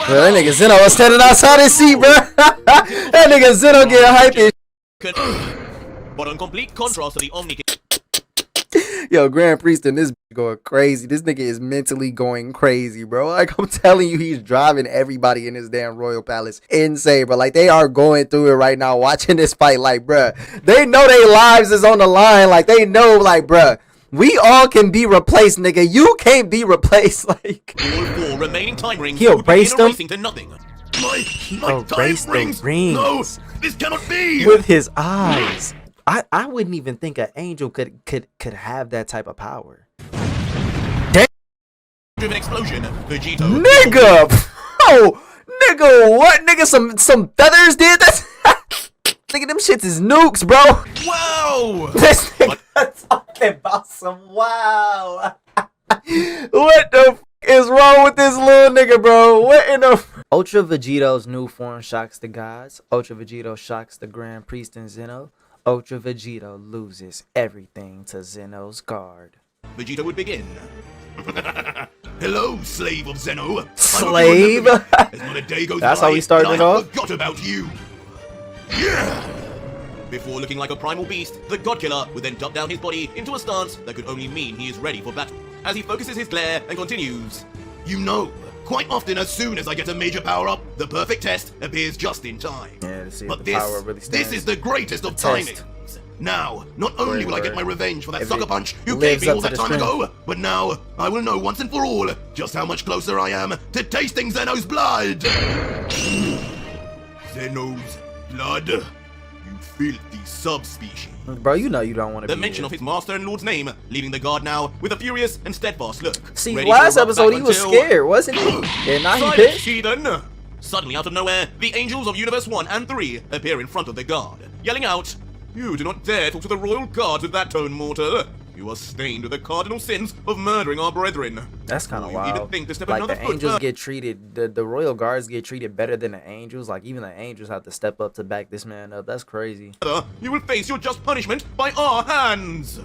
that nigga Zeno was standing outside his seat, bro. That nigga Zeno getting hyped. But on complete contrast to the Omni. Yo, Grand Priest and this going crazy. This nigga is mentally going crazy, bro. Like, I'm telling you, he's driving everybody in his damn royal palace insane, bro. Like, they are going through it right now, watching this fight. Like, bruh, they know their lives is on the line. Like, they know, like, bruh, we all can be replaced, nigga. You can't be replaced. Like, all four remaining time rings. He erased them. To nothing. He erased the rings. No, this cannot be. With his eyes. I wouldn't even think an angel could have that type of power. Driven explosion, Vegito. Nigga, bro, nigga, what? Nigga, some feathers did that. Nigga, them shits is nukes, bro. Wow. This nigga talking about some wow. What the f is wrong with this little nigga, bro? What in the Ultra Vegito's new form shocks the gods. Ultra Vegito shocks the Grand Priest and Zeno. Ultra Vegito loses everything to Zeno's guard. Vegito would begin. Hello, slave of Zeno. Slave? That's how we started it off. Forgot about you. Yeah. Before looking like a primal beast, the God Killer would then duck down his body into a stance that could only mean he is ready for battle. As he focuses his glare and continues, you know, quite often as soon as I get a major power-up, the perfect test appears just in time. Yeah, to see but if the power really stands. this is the greatest of timings. Now, not only will I get my revenge for that sucker punch you lives gave me all up to that the time strength. ago, but now I will know once and for all just how much closer I am to tasting Zeno's blood. Zeno's blood? You filthy subspecies. Bro, you know you don't want to The be mention here. of his master and lord's name, leaving the guard now with a furious and steadfast look. See, ready last to erupt episode back he was until- scared, wasn't he? And now he Silence, pissed. heathen! Suddenly, out of nowhere, the angels of Universe 1 and 3 appear in front of the guard, yelling out, "You do not dare talk to the royal guards with that tone, mortal! You are stained with the cardinal sins of murdering our brethren." That's kind of You need to wild. think to step Like, another the foot angels further. get treated, the royal guards get treated better than the angels. Like, even the angels have to step up to back this man up. That's crazy. You will face your just punishment by our hands!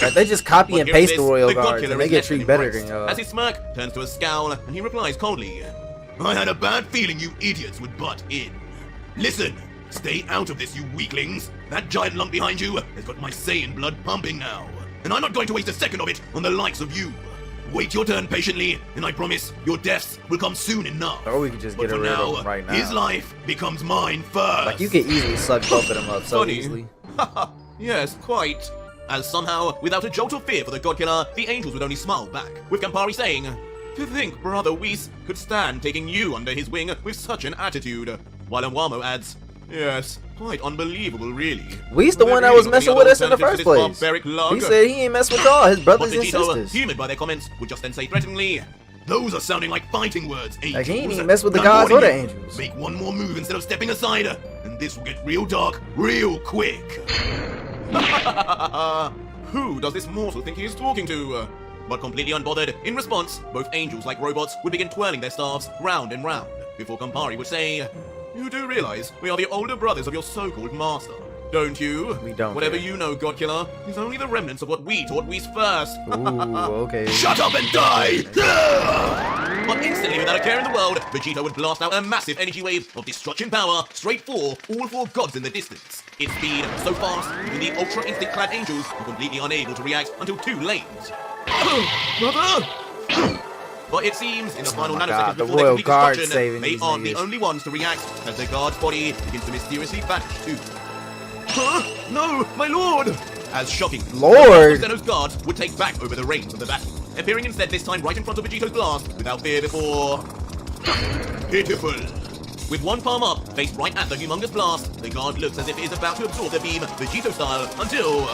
Like, they just copy But and hearing paste the this, royal God guards, Killer and they is get less than treated better impressed, than y'all. as his smirk turns to a scowl, and he replies coldly, "I had a bad feeling you idiots would butt in. Listen, stay out of this, you weaklings. That giant lump behind you has got my Saiyan blood pumping now, and I'm not going to waste a second of it on the likes of you. Wait your turn patiently, and I promise your deaths will come soon enough. Or we could just But get for rid of now, him right now. his life becomes mine first." Like, you could easily suck both of them up so Funny. easily. Yes, quite. As somehow, without a jolt of fear for the God Killer, the angels would only smile back, with Campari saying, "To think Brother Whis could stand taking you under his wing with such an attitude." While Anwamo adds, "Yes, quite unbelievable, really." We's the There one that really was not messing any with other us in the alternatives first to this place. barbaric lug. He said he ain't mess with y'all, his brothers But and Vegito, sisters. humoured by their comments, would just then say threateningly, "Those are sounding like fighting words, angels. Like, he ain't even mess with the And I'm gods or the warning you, angels." Make one more move instead of stepping aside, and this will get real dark real quick." Who does this mortal think he is talking to? But completely unbothered, in response, both angels, like robots, would begin twirling their staffs round and round, before Campari would say, "You do realize we are the older brothers of your so-called master, don't you? We don't Whatever care. you know, God Killer, is only the remnants of what we taught Whis first." Ooh, okay. Shut up and die! But instantly, without a care in the world, Vegito would blast out a massive energy wave of destruction power straight for all four gods in the distance. Its speed so fast, even the ultra instinct-clad angels were completely unable to react until too late. Brother! But it seems, in the final my nanoseconds God, the before their royal complete guard destruction, saving they these aren't the niggas. only ones to react, as the guard's body begins to mysteriously vanish too. Huh? No, my lord! As shocking, Lord! Zeno's guards would take back over the reins of the battle, appearing instead this time right in front of Vegito's blast, without fear before... Pitiful. With one palm up, faced right at the humongous blast, the guard looks as if it is about to absorb the beam, Vegito style, until...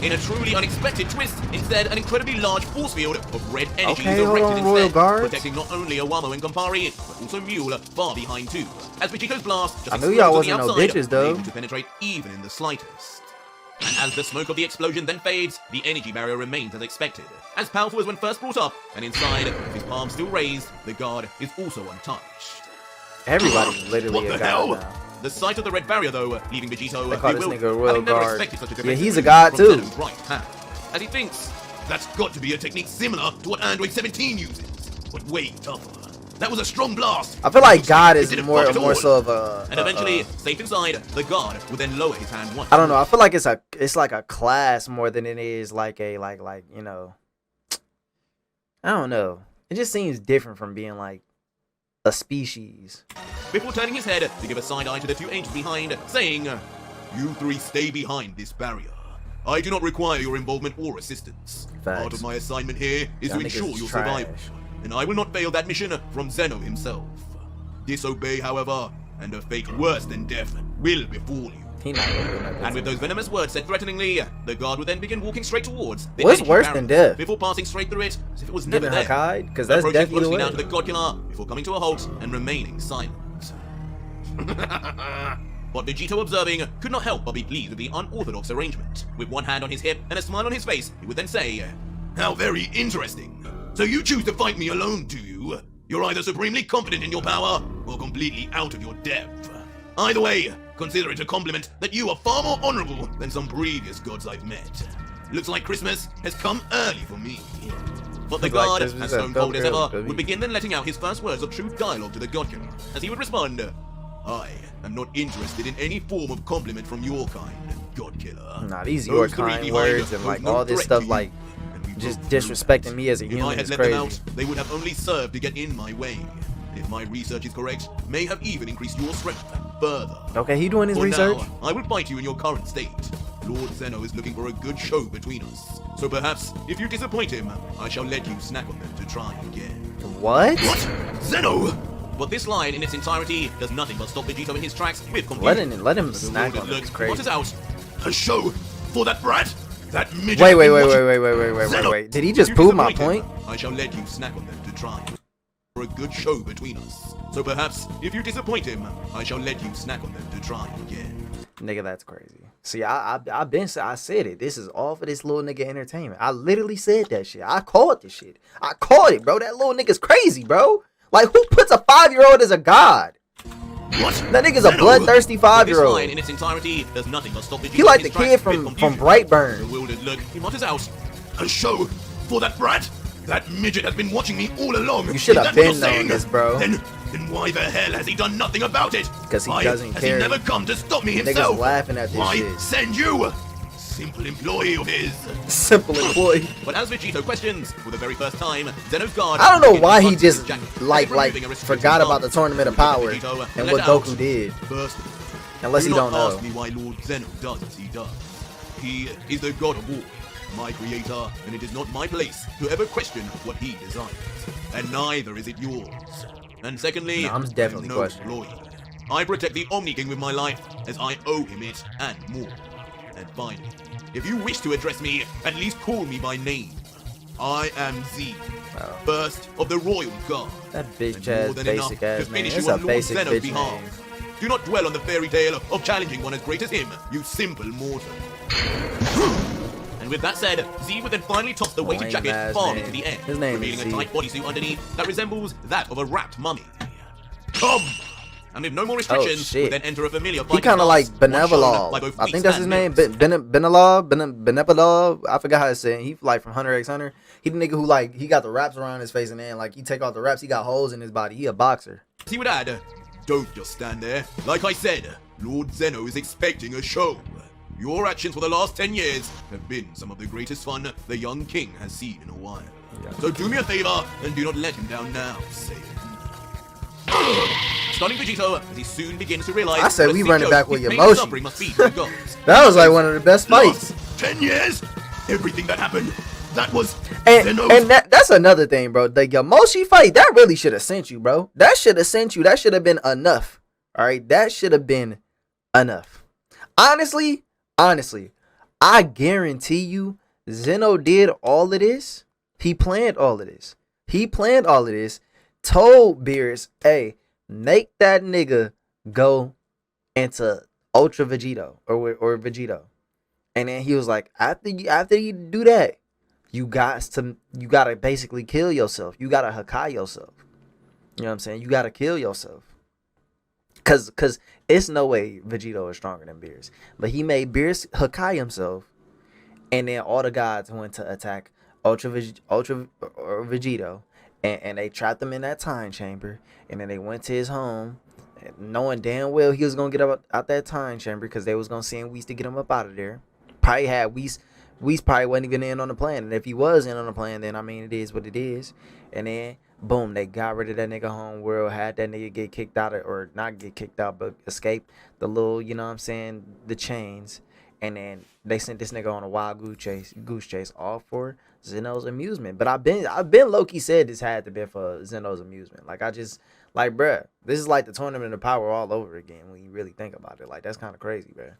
In a truly unexpected twist, instead, an incredibly large force field of red energy Okay, is hold erected on, Royal instead, Guards. protecting not only Awamo and Campari, but also Mule far behind too. As Vegito's blast just I knew y'all explodes on the wasn't no outside, bitches, though. unable to penetrate even in the slightest. And as the smoke of the explosion then fades, the energy barrier remains as expected. As powerful as when first brought up, and inside, with his palm still raised, the guard is also untouched. Everybody's literally What a the god hell? now. The sight of the red barrier, though, leaving Vegito They call this bewildered, nigga a royal having never guard. expected such a Yeah, defensive he's a move god from too. Zeno's right hand. As he thinks, that's got to be a technique similar to what Android 17 uses, but way tougher. That was a strong blast. I feel like Looks God it is didn't more budge at all. so of a. And eventually, safe inside, the guard would then lower his hand once. I don't know. I feel like it's like a class more than it is like a like you know. I don't know. It just seems different from being like a species. Before turning his head to give a side eye to the two angels behind, saying, "You three stay behind this barrier. I do not require your involvement or assistance. Facts. Part of my assignment here is Y'all to ensure niggas your trash. survival, and I will not fail that mission from Zeno himself. Disobey, however, and a fate worse than death will befall you." He not gonna do nothing. And with those venomous words said threateningly, the guard would then begin walking straight towards the What's energy worse barrel than death? before passing straight through it as if it was never Giving there. Hakai? Because that's Approaching definitely the closely way. down to the god killer before coming to a halt and remaining silent. But Vegito, observing, could not help but be pleased with the unorthodox arrangement. With one hand on his hip and a smile on his face, he would then say, "How very interesting. So you choose to fight me alone, do you? You're either supremely confident in your power or completely out of your depth. Either way, consider it a compliment that you are far more honorable than some previous gods I've met. Looks like Christmas has come early for me." But the Looks like god, Christmas as has stone come cold as early ever, for me. would begin then letting out his first words of true dialogue to the god killer, as he would respond, "I am not interested in any form of compliment from your kind, god killer. Nah, these Those your three kind behind words and pose like no all this threat stuff to like you, and we just broke through disrespecting that. me as a If I human had is let crazy. them out, they would have only served to get in my way. And if my research is correct, may have even increased your strength further. Okay, he doing his For research. now, I will fight you in your current state. Lord Zeno is looking for a good show between us. So perhaps, if you disappoint him, I shall let you snack on them to try again." What? What? Zeno! But this line in its entirety does nothing but stop Vegito in his tracks with confusion. Let him The snack Lord on it. looks, It's crazy. what is out? A show for that brat? That midget? Wait. I've been watching? Zeno, Wait. Did he just if you prove my disappoint point? him, I shall let you snack on them to try. For a good show between us. So perhaps, if you disappoint him, I shall let you snack on them to try again. Nigga, that's crazy. See, I said it. This is all for this little nigga entertainment. I literally said that shit. I called this shit. I called it, bro. That little nigga's crazy, bro. Like, who puts a 5-year-old as a god? What? That nigga's a Zeno! bloodthirsty But this 5-year-old. line in its entirety does nothing but stop Vegito He like in the his kid tracks from with confusion. Brightburn. Bewildered look, he mutters out, "A show for that brat? That midget has been watching me all along. You should Is have that what been you're known saying? this, bro. Then why the hell has he done nothing about it? 'Cause he Why doesn't has care. he never come to stop me Niggas himself? laughing at this Why shit. send you? Simple employee of his." Simple employee. But as Vegito questions, for the very first time, Zeno's guard... I don't know begins why to he unzip just his jacket, like removing a restricted forgot arm. about the Tournament of Power Vegito and let what out, Goku did. First of all, Unless he do don't not know. ask me why Lord Zeno does as he does. He is the god of war, my creator, and it is not my place to ever question what he desires. And neither is it yours. And secondly, No, I'm definitely no questioning. employee. I protect the Omni King with my life, as I owe him it and more. And finally, if you wish to address me, at least call me by name. I am Z, Wow. first of the Royal Guard. That bitch And more ass than basic enough ass to name. finish It's you a on Lord basic Zeno's bitch behalf. name. Do not dwell on the fairy tale of challenging one as great as him, you simple mortal. And with that said, Z would then finally toss the weighted Lame jacket ass far name. into the air, His name revealing is a Z. tight bodysuit underneath that resembles that of a wrapped mummy. Come! And with no more restrictions, Oh, shit. would then enter a familiar He fighting kind of like stance, one shown Benevolov. by both I think Whis that's his and name. Mills. Benevolov. I forgot how to say it. He like from Hunter x Hunter. He the nigga who like he got the wraps around his face and then like he take off the wraps. He got holes in his body. He a boxer. He would add, don't just stand there. Like I said, Lord Zeno is expecting a show. Your actions for the last 10 years have been some of the greatest fun the young king has seen in a while. Yeah. So do me a favor and do not let him down now, Saiyan. Stunning Vegito as he soon begins to realize I said what a we sick running joke back with his pain Yomoshi. and suffering must be to the gods. That was like one of the best fights. Last 10 years? Everything that happened, that was And Zeno's... that's another thing, bro. The Yamoshi fight, that really should have sent you, bro. That should have sent you. That should have been enough. All right, that should have been enough. Honestly, I guarantee you, Zeno did all of this. He planned all of this. Told Beerus, hey, make that nigga go into Ultra Vegito or Vegito. And then he was like, after you do that, you gotta basically kill yourself. You gotta Hakai yourself. You know what I'm saying? You gotta kill yourself. Cause it's no way Vegito is stronger than Beerus. But he made Beerus Hakai himself, and then all the gods went to attack Ultra Vegito, and they trapped him in that time chamber, and then they went to his home, knowing damn well he was gonna get out that time chamber because they was gonna send Whis to get him up out of there. Probably had Whis probably wasn't even in on the plan, and if he was in on the plan, then I mean it is what it is. And then boom, they got rid of that nigga Homeworld, had that nigga get kicked out of, or not get kicked out, but escape the little, you know what I'm saying, the chains. And then they sent this nigga on a wild goose chase, all for Zeno's amusement. But I've been low-key said this had to be for Zeno's amusement. Like, I just, like, bruh, this is like the Tournament of Power all over again when you really think about it. Like, that's kind of crazy, bruh.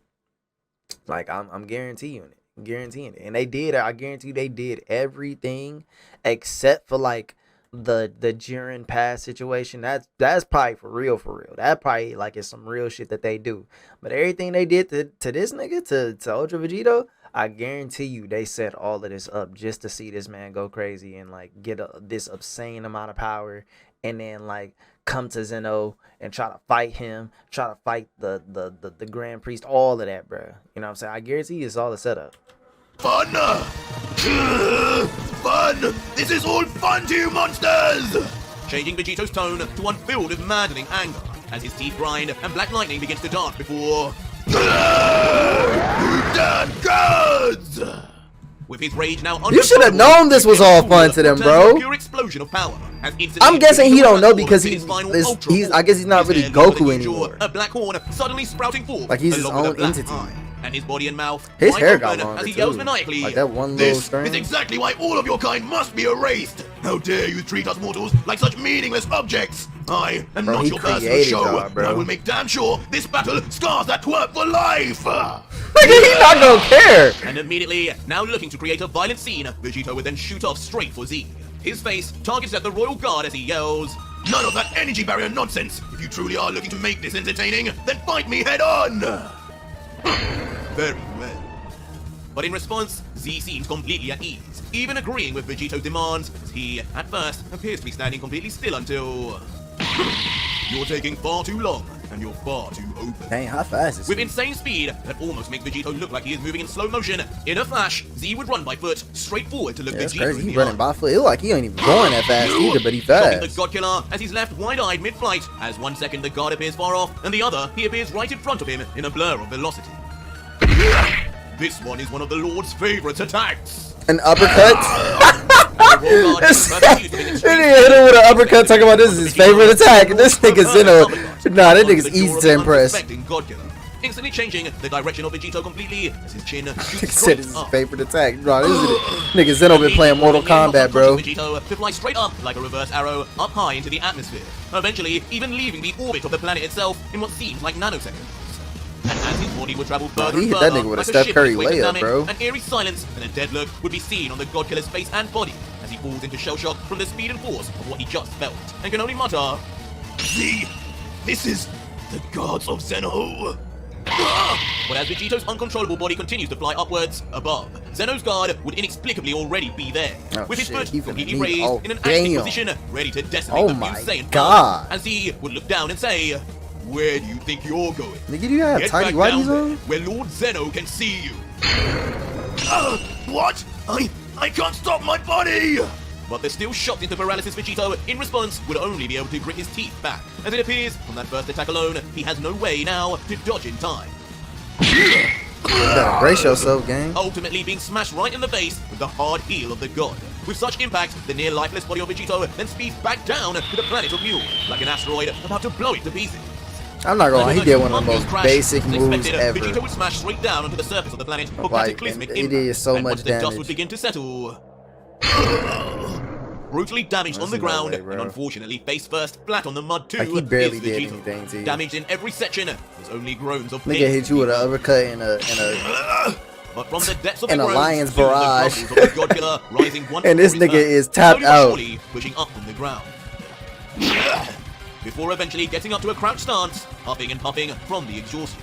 Like, I'm guaranteeing it. And they did, I guarantee you they did everything except for, like, the Jiren pass situation. That's probably for real. That probably like is some real shit that they do. But everything they did to this nigga, to Ultra Vegito, I guarantee you they set all of this up just to see this man go crazy and like get this obscene amount of power, and then like come to Zeno and try to fight him, try to fight the Grand Priest, all of that, bro. You know what I'm saying? I guarantee you it's all a setup. Fun! Fun! This is all fun to you monsters! Changing Vegito's tone to one filled with maddening anger as his teeth grind and black lightning begins to dance before... Dead gods! With his rage now, you should have known this was all fun to them, bro. Pure explosion of power. I'm guessing he don't know because he's I guess he's not really Goku anymore. A black horn suddenly sprouting forth. Like he's his own entity. And his body and mouth, his hair got longer as he too. yells maniacally, like that one little string. This is exactly why all of your kind must be erased. How dare you treat us mortals like such meaningless objects? I am not your personal show, but I will make damn sure this battle scars that twerp for life. He's not gonna care. And immediately, now looking to create a violent scene, Vegito would then shoot off straight for Z. His face targets at the royal guard as he yells, "None of that energy barrier nonsense! If you truly are looking to make this entertaining, then fight me head on!" Very well. But in response, Z seems completely at ease, even agreeing with Vegito's demands, as he, at first, appears to be standing completely still until... You're taking far too long, and you're far too open. Dang, how fast is he? With insane speed that almost makes Vegito look like he is moving in slow motion, in a flash, Z would run by foot straight forward to look That's Vegito crazy. in He's the running eye. by foot. It look like he ain't even going that fast either, but he fast. The God Killer as he's left wide-eyed mid-flight, as 1 second the guard appears far off, and the other he appears right in front of him in a blur of velocity. This one is one of the Lord's favorite attacks. An uppercut? This nigga hit him with an uppercut talking about this is his favorite attack. This nigga Zeno. Nah, that nigga's easy to impress. Instantly changing the direction of Vegito completely as his chin shoots Said it's his favorite attack. Bro, this is it. Nigga Zeno been playing Mortal Kombat, bro. Vegito to fly straight up like a reverse arrow up high into the atmosphere, eventually even leaving the orbit of the planet itself in what seems like nanoseconds. And as his body would travel further and hit further, that nigga with a like Steph ship Curry with weight layup, dynamic, bro. An eerie silence and a dead look would be seen on the God Killer's face and body as he falls into shell shock from the speed and force of what he just felt, and can only mutter, "See, this is the gods of Zeno." But as Vegito's uncontrollable body continues to fly upwards, above, Zeno's guard would inexplicably already be there, with his foot completely raised in an acting position, ready to decimate the Saiyan God. as he would look down and say, "Where do you think you're going? Nigga, do you have Get tiny back down whiteys there, on? where Lord Zeno can see you." What? I can't stop my body! But the still shocked into paralysis Vegito, in response, would only be able to grit his teeth back, as it appears, from that first attack alone, he has no way now to dodge in time. You gotta brace yourself, gang. Ultimately being smashed right in the face with the hard heel of the god. With such impact, the near lifeless body of Vegito then speeds back down to the planet of Mule, like an asteroid about to blow it to pieces. I'm not gonna lie, he did one of the most basic moves ever. Vegito would smash straight down onto the surface of the planet for Like, cataclysmic it impact. is so And much once the dust damage. would begin to settle, brutally damaged on the There's no ground, way, bro. and unfortunately face first flat on the mud too. Like, he barely is did Vegito. anything to you. Damaged in every section, there's only groans of pain. Nigga hit you with an uppercut and a But from the depths of and the a groans, lion's soon the barrage. muscles of the God Killer rising one And this before nigga his is back, tapped slowly but out. surely pushing up from the ground. Before eventually getting up to a crouched stance, huffing and puffing from the exhaustion.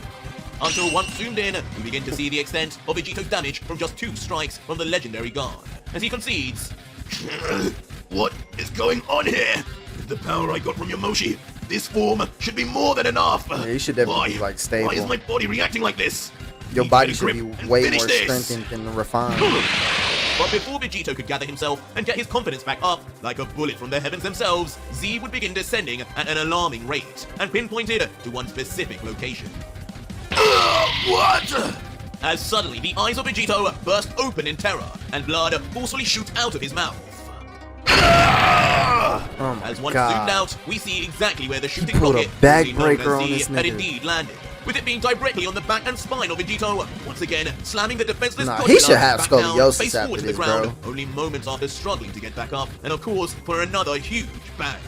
Until once zoomed in, we begin to see the extent of Vegito's damage from just 2 strikes from the legendary guard, as he concedes. What is going on here? With the power I got from Yamoshi, this form should be more than enough. Yeah, you should definitely be, like, stable. Why is my body reacting like this? Your Need body to should get a be grip and way finish more this. strengthened and refined. But before Vegito could gather himself and get his confidence back up, like a bullet from the heavens themselves, Z would begin descending at an alarming rate and pinpointed to one specific location. What? As suddenly the eyes of Vegito burst open in terror and blood forcefully shoots out of his mouth. Oh as one God. zoomed out, we see exactly where the shooting Pulled a rocket, backbreaker on Z, this had nigga. indeed landed, with it being directly on the back and spine of Vegito, once again slamming the defenseless Nah, Godzilla he should have back down, scoliosis face after forward to this, the ground, bro. only moments after struggling to get back up, and of course for another huge bang.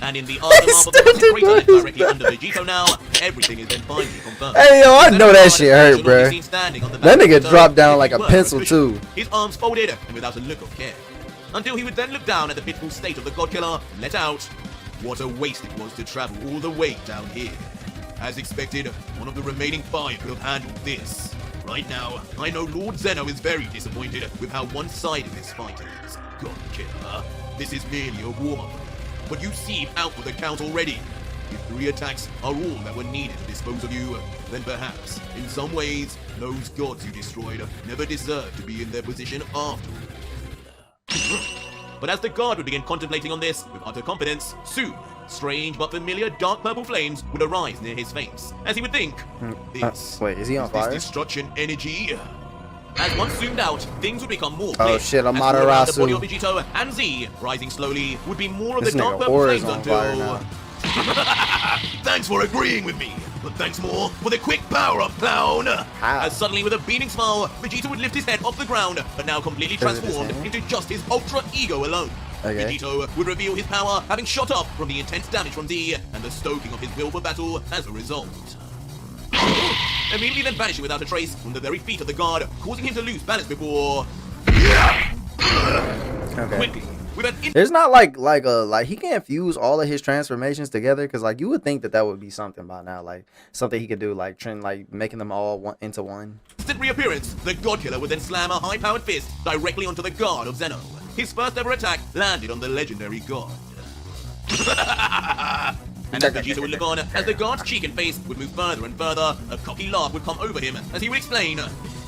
And in the aftermath of the massive crater left directly under Vegito now, everything is then finally confirmed. Hey, yo, I know that shit hurt, bro. That That nigga dropped down like a pencil, too. His arms folded and without a look of care. Until he would then look down at the pitiful state of the God Killer and let out, what a waste it was to travel all the way down here. As expected, one of the remaining 5 could have handled this. Right now, I know Lord Zeno is very disappointed with how one-sided this fight is. God Killer, this is merely a warm-up. But you seem out with the count already. If 3 attacks are all that were needed to dispose of you, then perhaps, in some ways, those gods you destroyed never deserved to be in their position after all. But as the guard would begin contemplating on this with utter confidence, soon, strange but familiar dark purple flames would arise near his face, as he would think, this wait, is he on fire? this destruction energy? As one zoomed out, things would become more Oh clear. shit, As all around the body Amaterasu. of Vegito and Z, rising slowly, would be more of This the dark nigga purple Aura's flames on fire until... now. Thanks for agreeing with me, but thanks more for the quick power-up, clown! How? As suddenly, with a beaming smile, Vegito would lift his head off the ground, but now completely Is it his transformed hand? into just his ultra ego alone. Okay. Vegito would reveal his power, having shot up from the intense damage from Z, and the stoking of his will for battle as a result. Immediately then vanishing without a trace from the very feet of the guard, causing him to lose balance before... Okay. Quickly, with an There's not like he can't fuse all of his transformations together, because like you would think that would be something by now, like something he could do, like making them all into one. instant reappearance, the God Killer would then slam a high-powered fist directly onto the guard of Zeno. His first ever attack landed on the legendary god. And as Vegito would look on, as the guard's cheek and face would move further and further, a cocky laugh would come over him as he would explain,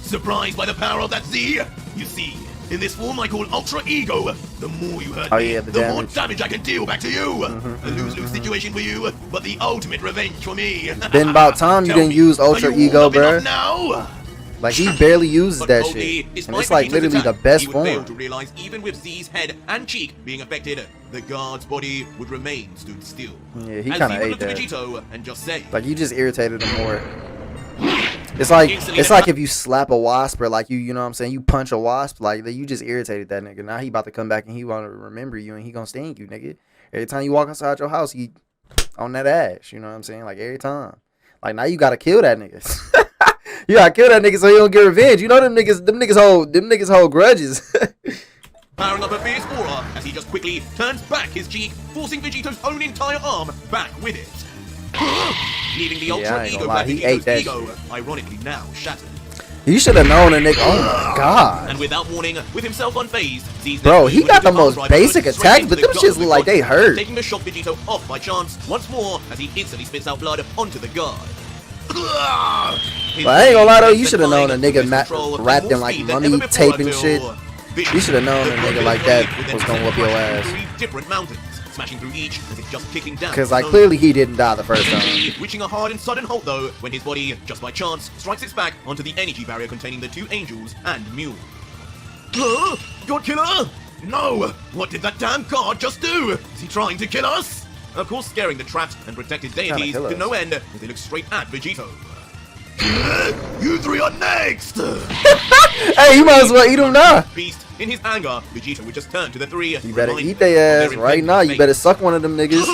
surprised by the power of that Z? You see, in this form I call Ultra Ego, the more you hurt me, yeah, the the more damage. damage I can deal back to you. A lose-lose situation for you, but the ultimate revenge for me. Been about time you Tell didn't me, use Ultra are you Ego, warmed up bruh. enough now? Like he barely uses But that only shit, and despite it's like Vegito's literally the attack, best he would fail form. to realize even with Z's head and cheek being affected, the guard's body would remain stood still. Yeah, he As kinda Z would ate look to that. Vegito and just say, Like you just irritated him more. It's like if you slap a wasp, or like you know what I'm saying, you punch a wasp, like you just irritated that nigga. Now he about to come back and he want to remember you and he gonna sting you, nigga. Every time you walk outside your house, he on that ass. You know what I'm saying? Like every time. Like now you gotta kill that nigga. You gotta kill that nigga so you don't get revenge. You know them niggas hold grudges. powering up a fierce aura as he just quickly turns back his cheek, forcing Vegito's own entire arm back with it. Leaving the Yeah, I Ultra ain't Ego gonna lie, by he ate Vegito's that ego, ironically now shattered. You should have known a nigga. Oh my god. And without warning, with himself unfazed, Z's Bro, next he move got was the to most drive basic straight attacks, into but the them gut shits of the look like god, they hurt. taking the shock Vegito off by chance once more as he instantly spits out blood onto the guard. But I ain't gonna lie though, you should have known a nigga wrapped in like mummy tape and shit. You should have known a nigga like that was gonna whoop your ass. Different mountains, smashing through each as if just kicking down. Cause like clearly he didn't die the first time. Reaching a hard and sudden halt though, when his body, just by chance, strikes its back onto the energy barrier containing the 2 angels and Mule. God Killer! No! What did that damn god just do? Is he trying to kill us? Of course, scaring the trapped and protected deities kill to us. no end as they look straight at Vegito. You 3 are next! Hey, you might as well eat him now. Beast, in his anger, Vegito would just turn to the 3. You better eat their ass right now. You better suck one of them niggas.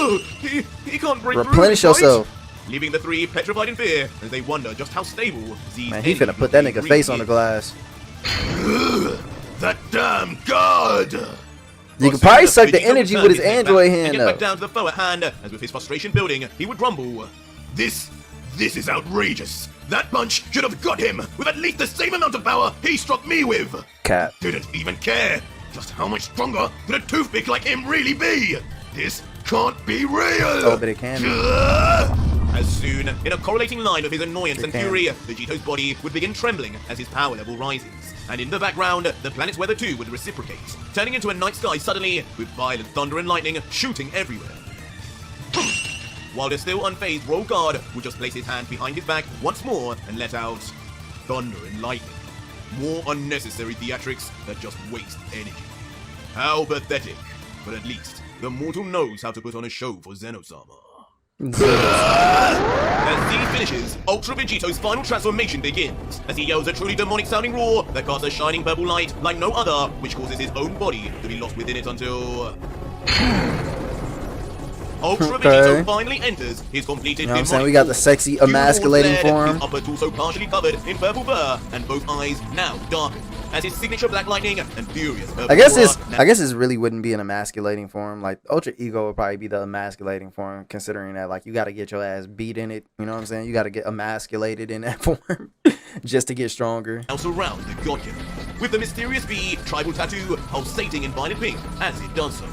He can't break Replenish through, right? yourself. Leaving the 3 petrified in fear as they wonder just how stable Z's Man, he energy finna put that really nigga face on the is. glass. That damn god! You could probably suck the energy with his android hand up. up. Get back down to the foe at hand, as with his frustration building, he would rumble. This is outrageous. That punch should have got him with at least the same amount of power he struck me with. Cap. Didn't even care. Just how much stronger could a toothpick like him really be? This can't be real. Oh, but it can be. As soon, in a correlating line of his annoyance It and can. fury, Vegito's body would begin trembling as his power level rises. And in the background, the planet's weather too would reciprocate, turning into a night sky suddenly, with violent thunder and lightning shooting everywhere. While the still unfazed Royal Guard would just place his hand behind his back once more and let out thunder and lightning. More unnecessary theatrics that just waste energy. How pathetic, but at least the mortal knows how to put on a show for Zeno-sama. As Z finishes, Ultra Vegito's final transformation begins, as he yells a truly demonic sounding roar that casts a shining purple light like no other, which causes his own body to be lost within it until... Ultra Vegito finally enters his completed You know what I'm saying? We got the sexy emasculating form. His upper torso partially covered in purple fur, and both eyes now darkened, as his signature black lightning and furious purple I guess this really wouldn't be an emasculating form. Like Ultra Ego would probably be the emasculating form, considering that like you got to get your ass beat in it. You know what I'm saying? You got to get emasculated in that form just to get stronger. Now surround the God Killer, with the mysterious V tribal tattoo pulsating in violet pink as it does so.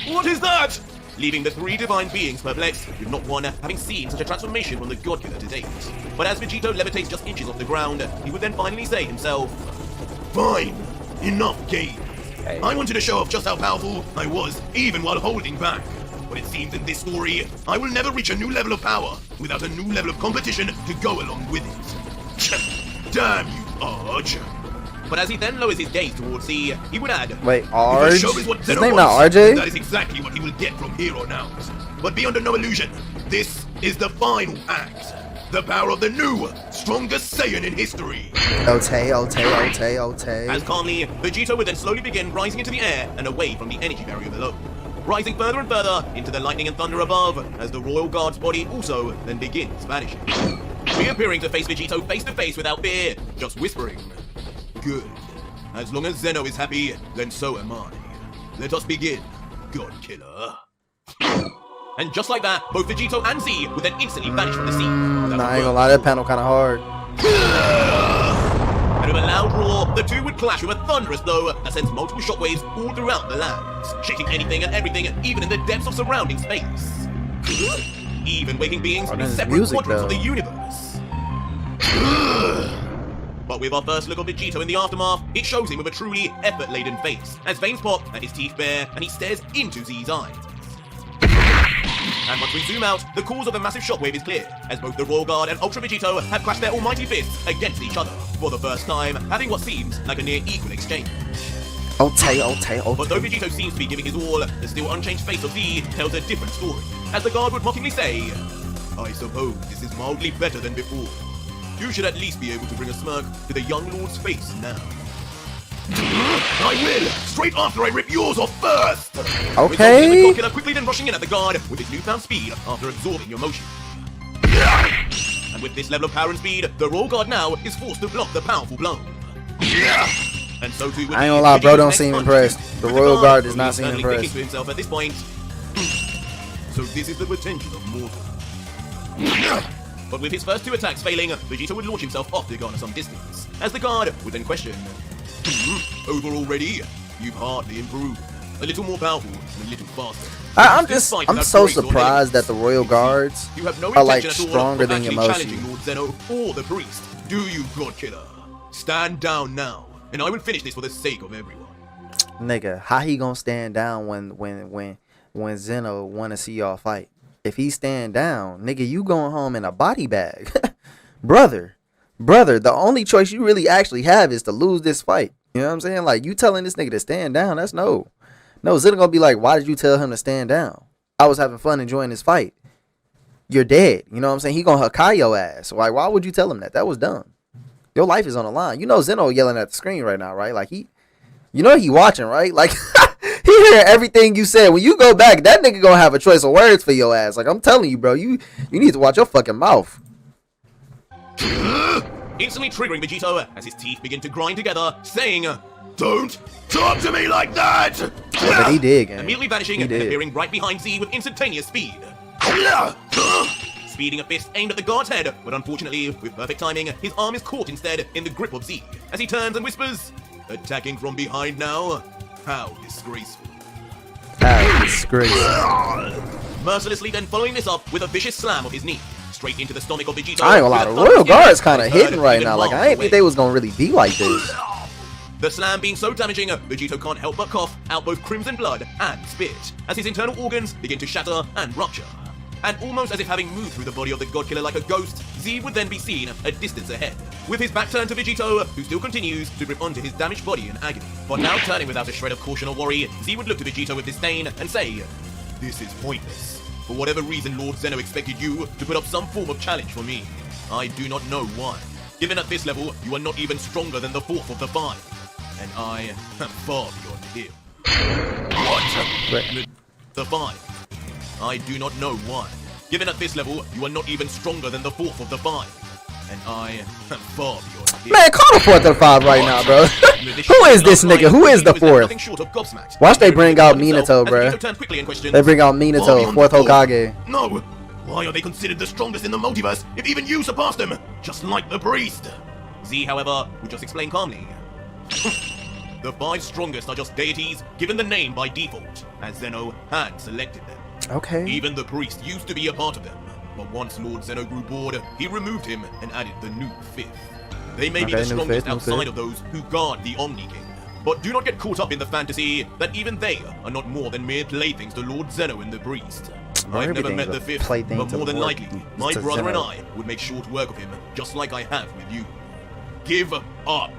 What is that? Leaving the three divine beings perplexed, with not one having seen such a transformation from the God Killer to date. But as Vegito levitates just inches off the ground, he would then finally say himself, "Fine, enough game. Hey. I wanted to show off just how powerful I was, even while holding back. But it seems in this story, I will never reach a new level of power without a new level of competition to go along with it. Damn you, Arj." But as he then lowers his gaze towards Z, he would add, Wait, "If a Arj? show is what His Zeno name wants, not RJ? that is exactly what he will get from here on out. But be under no illusion, this is the final act. The power of the new, strongest Saiyan in history." As calmly, Vegito would then slowly begin rising into the air and away from the energy barrier below, rising further and further into the lightning and thunder above, as the Royal Guard's body also then begins vanishing. Reappearing to face Vegito face to face without fear, just whispering, "Good. As long as Zeno is happy, then so am I. Let us begin, God Killer." And just like that, both Vegito and Z would then instantly vanish from the scene. Nah, I ain't gonna lie, that panel kind of hard. And with a loud roar, the two would clash with a thunderous blow that sends multiple shockwaves all throughout the lands, shaking anything and everything, even in the depths of surrounding space. Even waking beings in separate quadrants of the universe. But with our first look of Vegito in the aftermath, it shows him with a truly effort-laden face, as veins pop and his teeth bare, and he stares into Z's eyes. And once we zoom out, the cause of the massive shockwave is clear, as both the Royal Guard and Ultra Vegito have clashed their almighty fists against each other, for the first time, having what seems like a near equal exchange. But though Vegito seems to be giving his all, the still unchanged face of Z tells a different story, as the guard would mockingly say, "I suppose this is mildly better than before. You should at least be able to bring a smirk to the young lord's face now." "I will! Straight after I rip yours off first!" Okay. With the God Killer quickly then rushing in at the guard with his newfound speed after absorbing your motion. And with this level of power and speed, the Royal Guard now is forced to block the powerful blow. And so too would I ain't gonna lie, bro, don't seem impressed. The Royal Guard does not seem thinking impressed. to himself at this point, so this is the potential of mortal. But with his first two attacks failing, Vegito would launch himself off to garner some distance, as the guard would then question, "Over already? You've hardly improved. A little more powerful and a little faster." I'm so surprised that the Royal Guards You have no are like intention at all stronger of than actually Yamoshi. challenging Lord Zeno or the priest. Do you, God Killer? Stand down now, and I will finish this for the sake of everyone. Nigga, how he gonna stand down when Zeno wanna see y'all fight? If he stand down, nigga, you going home in a body bag. brother, the only choice you really actually have is to lose this fight. You know what I'm saying? Like, you telling this nigga to stand down, that's no. Zeno gonna be like, why did you tell him to stand down? I was having fun enjoying this fight. You're dead. You know what I'm saying? He gonna Hakai your ass. Like, why would you tell him that? That was dumb. Your life is on the line. You know Zeno yelling at the screen right now, right? Like, he watching, right? Like, he hearing everything you said. When you go back, that nigga gonna have a choice of words for your ass. Like, I'm telling you, bro, you need to watch your fucking mouth. Instantly triggering Vegito as his teeth begin to grind together, saying, "Don't talk to me like that!" Yeah, but he did, gang. Immediately vanishing He and did. appearing right behind Z with instantaneous speed. Speeding a fist aimed at the guard's head, but unfortunately, with perfect timing, his arm is caught instead in the grip of Z, as he turns and whispers, "Attacking from behind now? How disgraceful." How disgraceful. Mercilessly then following this up with a vicious slam of his knee, straight into the stomach of Vegito. I ain't gonna lie, the Royal Guard's kind of hitting right now. Like, I ain't think they was gonna really be like this. The slam being so damaging, Vegito can't help but cough out both crimson blood and spit, as his internal organs begin to shatter and rupture. And almost as if having moved through the body of the God Killer like a ghost, Z would then be seen a distance ahead, with his back turned to Vegito, who still continues to grip onto his damaged body in agony. But now turning without a shred of caution or worry, Z would look to Vegito with disdain and say, "This is pointless. For whatever reason Lord Zeno expected you to put up some form of challenge for me. I do not know why. Given at this level, you are not even stronger than the fourth of the five. And I am far beyond him." What? The five. I do not know why. Given at this level, you are not even stronger than the fourth of the five. And I am far beyond him. Man, call the fourth of the five right now, bro. Who is this nigga? Who is the fourth? Watch they bring out Minato, bro. They bring out Minato, fourth Hokage. No. Why are they considered the strongest in the multiverse if even you surpassed them? Just like the priest. Z, however, would just explain calmly. The five strongest are just deities given the name by default, as Zeno had selected them. Okay. Even the priest used to be a part of them, but once Lord Zeno grew bored, he removed him and added the new fifth. They may be the strongest outside of those who guard the Omni King, but do not get caught up in the fantasy that even they are not more than mere playthings to Lord Zeno and the priest. I've never met the fifth, but more than likely, my brother and I would make short work of him, just like I have with you. Give up.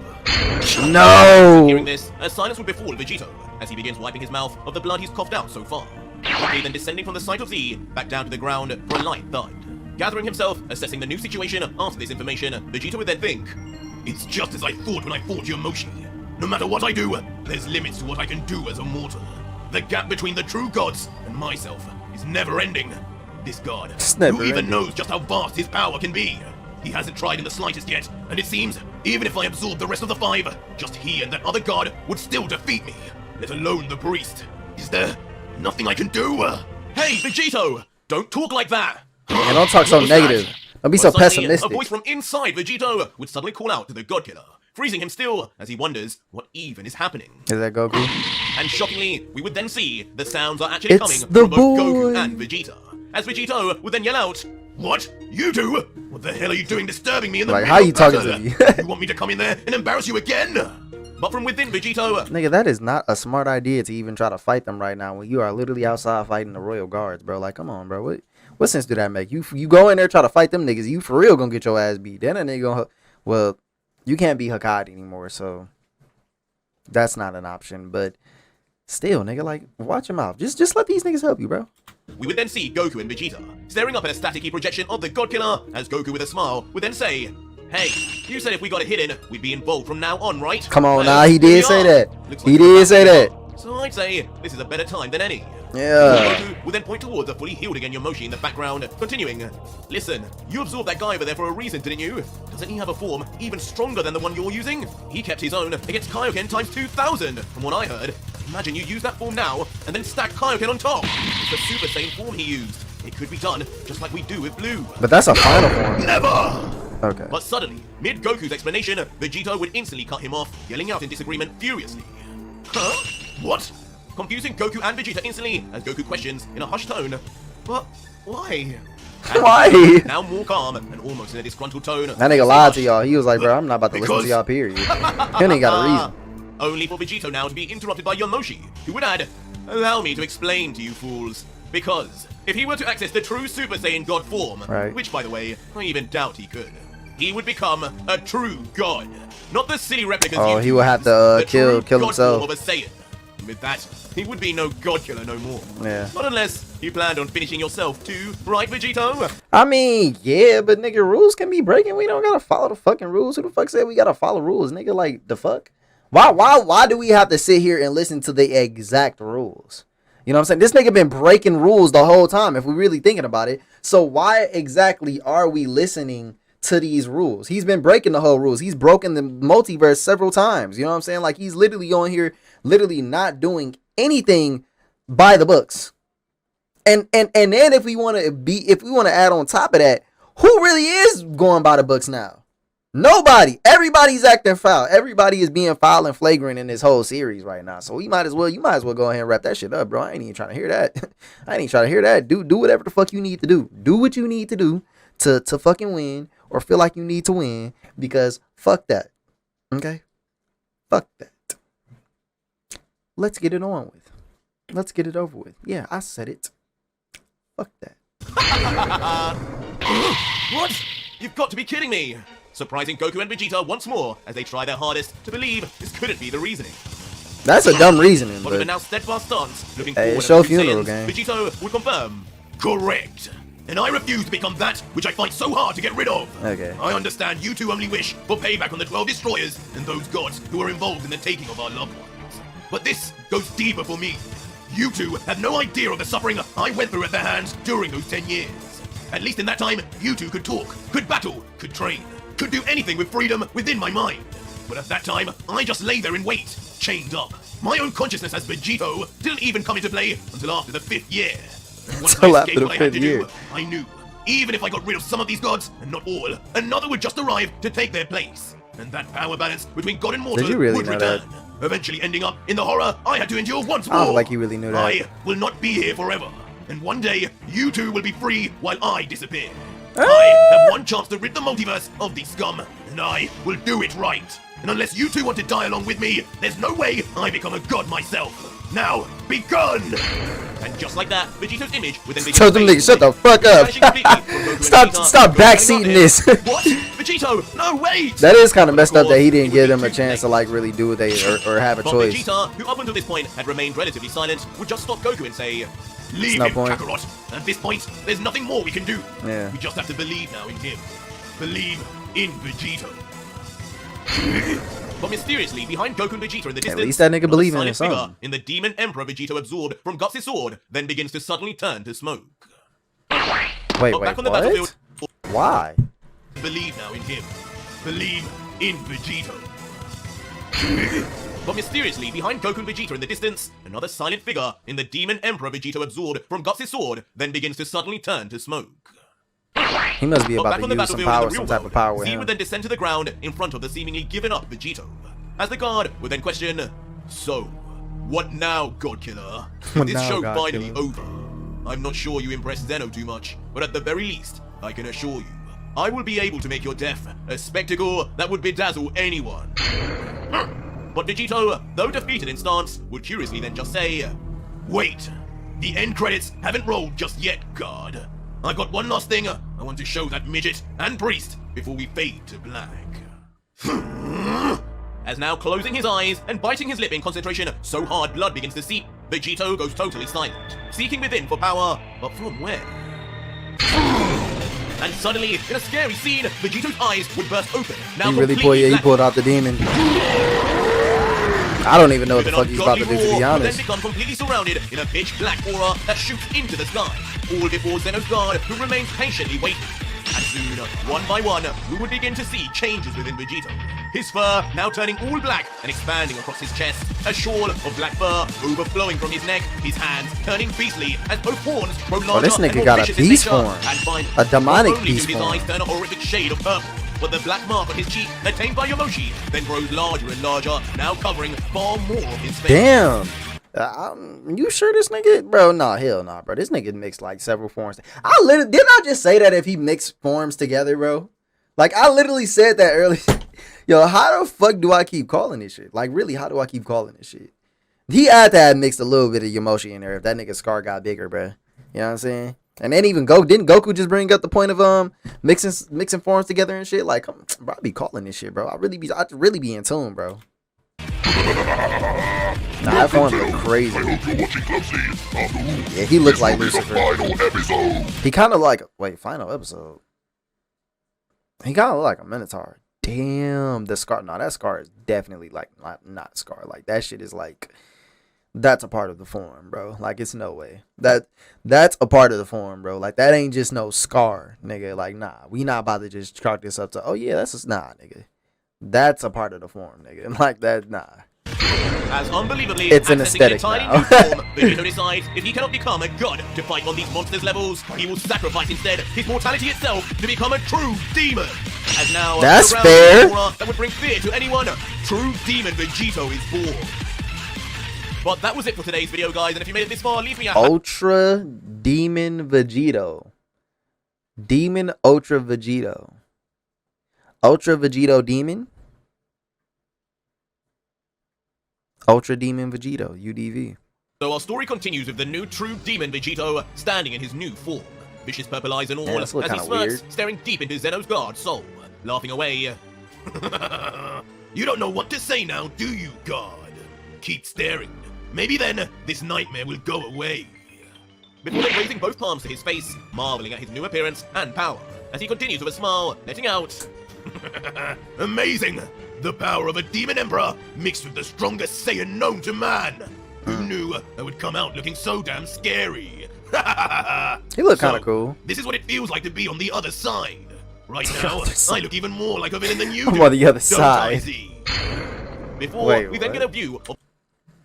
No! Hearing this, a silence would befall Vegito, as he begins wiping his mouth of the blood he's coughed out so far. Quickly then descending from the sight of Z, back down to the ground for a light thud. Gathering himself, assessing the new situation after this information, Vegito would then think, "It's just as I thought when I fought Yamoshi. No matter what I do, there's limits to what I can do as a mortal. The gap between the true gods and myself is never ending. This god, who even knows just how vast his power can be? He hasn't tried in the slightest yet, and it seems, even if I absorb the rest of the five, just he and that other god would still defeat me, let alone the priest. Is there nothing I can do?" Hey, Vegito! Don't talk like that! Man, don't talk so negative. Don't be so pessimistic. A voice from inside Vegito would suddenly call out to the God Killer, freezing him still as he wonders what even is happening. Is that Goku? And shockingly, we would then see the sounds are actually coming from both Goku and Vegeta, as Vegito would then yell out, "What? You two? What the hell are you doing disturbing me in the middle? Like, how you talking to me? You want me to come in there and embarrass you again?" But from within Vegito... Nigga, that is not a smart idea to even try to fight them right now when you are literally outside fighting the Royal Guards, bro. Like, come on, bro. What sense do that make? You go in there try to fight them niggas, you for real gonna get your ass beat. Then a nigga gonna... Well, you can't be Hokage anymore, so... That's not an option, but... Still, nigga, like, watch your mouth. Just let these niggas help you, bro. We would then see Goku and Vegeta, staring up at a staticky projection of the God Killer, as Goku with a smile would then say, "Hey, you said if we got a hit in, we'd be involved from now on, right?" Come on, nah, he did say that. He did say that. So I'd say this is a better time than any. Yeah. Goku would then point towards a fully healed again Yamoshi in the background, continuing, "Listen, you absorbed that guy over there for a reason, didn't you? Doesn't he have a form even stronger than the one you're using? He kept his own against Kaioken times 2,000, from what I heard. Imagine you use that form now, and then stack Kaioken on top. It's the Super Saiyan form he used. It could be done, just like we do with Blue." But that's a final form. Never! Okay. But suddenly, mid Goku's explanation, Vegito would instantly cut him off, yelling out in disagreement furiously. "Huh? What?" Confusing Goku and Vegeta instantly, as Goku questions in a hushed tone, "But why?" Why? Now more calm and almost in a disgruntled tone. That nigga lied to y'all. He was like, bro, I'm not about to listen to y'all, period. He ain't got a reason. Only for Vegito now to be interrupted by Yamoshi, who would add, "Allow me to explain to you fools. Because if he were to access the true Super Saiyan God form, which by the way, I even doubt he could, he would become a true god. Not the silly replicas he would have to kill himself. Of a Saiyan. With that, he would be no God Killer no more. Yeah. Not unless you planned on finishing yourself too, right, Vegito?" I mean, yeah, but nigga, rules can be breaking. We don't gotta follow the fucking rules. Who the fuck said we gotta follow rules, nigga? Like, the fuck? Why do we have to sit here and listen to the exact rules? You know what I'm saying? This nigga been breaking rules the whole time, if we really thinking about it. So why exactly are we listening to these rules? He's been breaking the whole rules. He's broken the multiverse several times. You know what I'm saying? Like, he's literally on here, literally not doing anything by the books. And then if we want to add on top of that, who really is going by the books now? Nobody. Everybody's acting foul. Everybody is being foul and flagrant in this whole series right now. So you might as well go ahead and wrap that shit up, bro. I ain't even trying to hear that. I ain't even trying to hear that. Do whatever the fuck you need to do. Do what you need to do to fucking win or feel like you need to win, because fuck that. Okay? Fuck that. Let's get it on with. Let's get it over with. Yeah, I said it. Fuck that. What? You've got to be kidding me! Surprising Goku and Vegeta once more as they try their hardest to believe this couldn't be the reasoning. That's a dumb reasoning, But but with a now steadfast stance, looking hey, forward it's your to the funeral Saiyans, game. Vegito would confirm. Correct. And I refuse to become that which I fight so hard to get rid of. Okay. I understand you two only wish for payback on the 12 destroyers and those gods who are involved in the taking of our loved ones. But this goes deeper for me. You two have no idea of the suffering I went through at their hands during those 10 years. At least in that time, you two could talk, could battle, could train, could do anything with freedom within my mind. But at that time, I just lay there in wait, chained up. My own consciousness as Vegito didn't even come into play until after the 5th year. And once I escaped what I had to do, I knew, even if I got rid of some of these gods, and not all, another would just arrive to take their place. And that power balance between God and mortal really would know return, that? eventually ending up in the horror I had to endure once more. I don't feel like you really knew that. I will not be here forever. And one day, you two will be free while I disappear. Ah! I have one chance to rid the multiverse of these scum, and I will do it right. And unless you two want to die along with me, there's no way I become a god myself. Now, be gone! And just like that, Vegito's image within Vegito's Told them niggas, shut the fuck up. Stop backseating this. What? Vegito, no, wait! That is kind of messed up that he didn't give them a chance to like really do what they or have a But choice. Vegeta, who up until this point had remained relatively silent, would just stop Goku and say, "Leave no him, point. Kakarot. At this point, there's nothing more we can do. Yeah. We just have to believe now in him. Believe in Vegito." But mysteriously, behind Goku and Vegeta in the distance, least that nigga another believing silent in something. figure in the Demon Emperor Vegito absorbed from Guts' sword, then begins to suddenly turn to smoke. Wait, But back on the what? battlefield, Why? believe now in him. Believe in Vegito. But mysteriously, behind Goku and Vegeta in the distance, another silent figure in the Demon Emperor Vegito absorbed from Guts' sword, then begins to suddenly turn to smoke. He must be But about back to on the use some battlefield power, in the some real type of world, power with Z him. would then descend to the ground in front of the seemingly given up Vegito. As the guard would then question, "So, what now, God Killer? What Is this now, show God finally Killer?" over? I'm not sure you impressed Zeno too much, but at the very least, I can assure you, I will be able to make your death a spectacle that would bedazzle anyone." But Vegito, though defeated in stance, would curiously then just say, "Wait, the end credits haven't rolled just yet, God. I've got one last thing I want to show that midget and priest before we fade to black." As now closing his eyes and biting his lip in concentration so hard blood begins to seep, Vegito goes totally silent, seeking within for power, but from where? And suddenly, in a scary scene, Vegito's eyes would burst open. Now He really completely pulled out the demon. I don't even know what the With fuck an he's about to do, to ungodly be roar, would then honest. become completely surrounded in a pitch black aura that shoots into the sky, all before Zeno's guard, who remains patiently waiting. And soon, one by one, we would begin to see changes within Vegito. His fur now turning all black and expanding across his chest, a shawl of black fur overflowing from his neck, his hands turning beastly as both horns grow larger this nigga and more got a vicious in beast nature, form. and find A demonic not only beast do his form. eyes turn a horrific shade of purple, but the black mark on his cheek, attained by Yomoshi, then grows larger and larger, now covering far more of his face. Damn. You sure this nigga, bro? Nah, hell nah, bro. This nigga mixed like several forms. Didn't I just say that if he mixed forms together, bro? Like I literally said that earlier. Yo, how the fuck do I keep calling this shit? Like really, how do I keep calling this shit? He had to have mixed a little bit of Yomoshi in there if that nigga scar got bigger, bro. You know what I'm saying? And then even didn't Goku just bring up the point of mixing forms together and shit? Like, bro, I be calling this shit, bro. I really be in tune, bro. Nah, that form look crazy. Yeah, he looks like Lucifer. He kind of like final episode. He kind of look like a Minotaur. Damn, the scar. No, that scar is definitely like not scar. Like that shit is like. That's a part of the form, bro. Like, it's no way. That's a part of the form, bro. Like, that ain't just no scar, nigga. Like, nah. We not about to just chalk this up to, oh, yeah, that's just, nah, nigga. That's a part of the form, nigga. Like, that, nah. As unbelievably, It's an accessing aesthetic an entirely now. new form, Vegito decides if he cannot become a god to fight on these monsters' levels, he will sacrifice instead his mortality itself to become a true demon. As now, That's around fair. the aura that would bring fear to anyone, true demon Vegito is born. But that was it for today's video, guys, and if you made it this far, leave me a Ultra Demon Vegito. Demon Ultra Vegito. Ultra Vegito Demon. Ultra Demon Vegito, UDV. So our story continues with the new true demon Vegito standing in his new form. Vicious purple eyes and all, Yeah, as he smirks, weird. staring deep into Zeno's guard's soul. Laughing away. You don't know what to say now, do you, guard? Keep staring. Maybe then, this nightmare will go away. Before then raising both palms to his face, marveling at his new appearance and power, as he continues with a smile, letting out. Amazing! The power of a demon emperor mixed with the strongest Saiyan known to man. Who knew I would come out looking so damn scary? He looked kind of cool. This is what it feels like to be on the other side. Right now, I look even more like a villain than you do. I'm on the other Don't side. I, Z? Before Wait, we then what? get a view of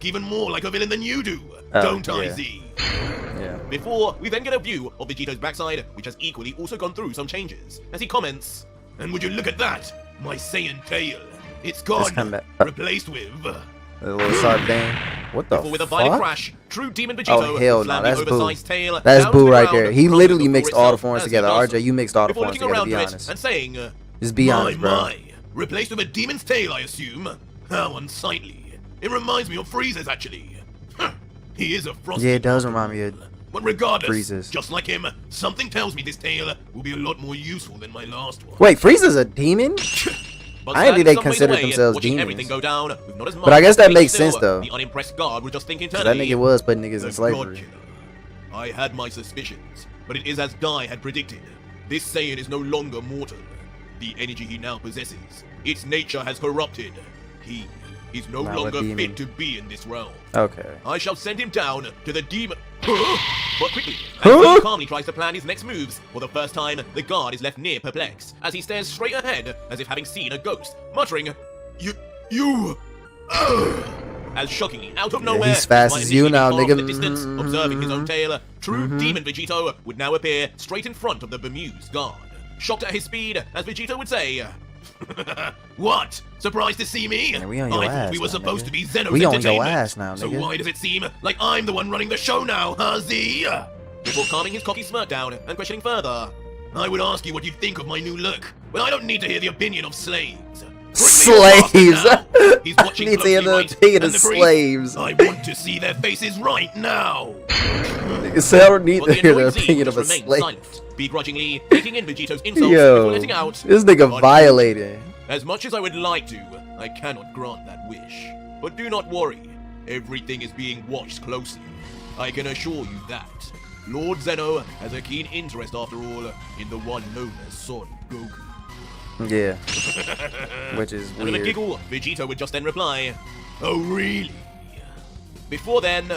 even more like a villain than you do. Oh, Don't I, yeah. Z? Yeah. Before we then get a view of Vegito's backside, which has equally also gone through some changes, as he comments, and would you look at that? My Saiyan tail. It's gone, kinda- replaced with... A little sardine. What the Before with a violent fuck? crash, true demon Vegito Oh hell no, slammed the that's boo. oversized tail That's down to boo the right ground, there. He crumbling literally before mixed all the itself forms as he together. does RJ, you mixed all the before forms looking together. around Be to it honest. and saying, Just be honest, bro. my, replaced with a demon's tail, I assume. How unsightly. It reminds me of Frieza's, actually. He is a frosty. Yeah, it does remind me of. But regardless, Frieza's. just like him, something tells me this tail will be a lot more useful than my last one. Wait, Frieza's a demon? But I didn't think they some ways considered away, themselves watching demons. everything go down with not as much But I guess that as makes still, sense, though. The unimpressed guard will just think 'Cause that internally. nigga was putting niggas The in slavery. God Killer. I had my suspicions, but it is as Dai had predicted. This Saiyan is no longer mortal. The energy he now possesses, its nature has corrupted. He is no Now a longer demon. fit to be in this realm. Okay. I shall send him down to the demon. But quickly, Huh? as he calmly tries to plan his next moves, for the first time, the guard is left near perplexed, as he stares straight ahead, as if having seen a ghost, muttering, You... As shockingly, out of nowhere, he's fast despite as you initially now, being nigga. off the distance, observing his own tail, true Mhm. demon Vegito would now appear straight in front of the bemused guard. Shocked at his speed, as Vegito would say, What? Surprised to see me? Man, we on your I thought ass we were now, supposed nigga. to be Zeno's We on your entertainment. ass now, So nigga. why does it seem like I'm the one running the show now, huh, Z? Before calming his cocky smirk down and questioning further, I would ask you what you think of my new look, but I don't need to hear the opinion of slaves. Slaves! He's I watching need to hear closely, the right? opinion And of the priest? slaves. I want to see their faces right now. Nigga said I don't need But to hear the annoyed Z opinion of just a remained slave. silent, begrudgingly taking in Vegito's insults before Yo, letting out. this nigga "Unfortunately, violating. As much as I would like to, I cannot grant that wish. But do not worry, everything is being watched closely. I can assure you that. Lord Zeno has a keen interest, after all, in the one known as Son Goku. Yeah. Which is And with a weird. giggle, Vegito would just then reply, Oh really? Before then,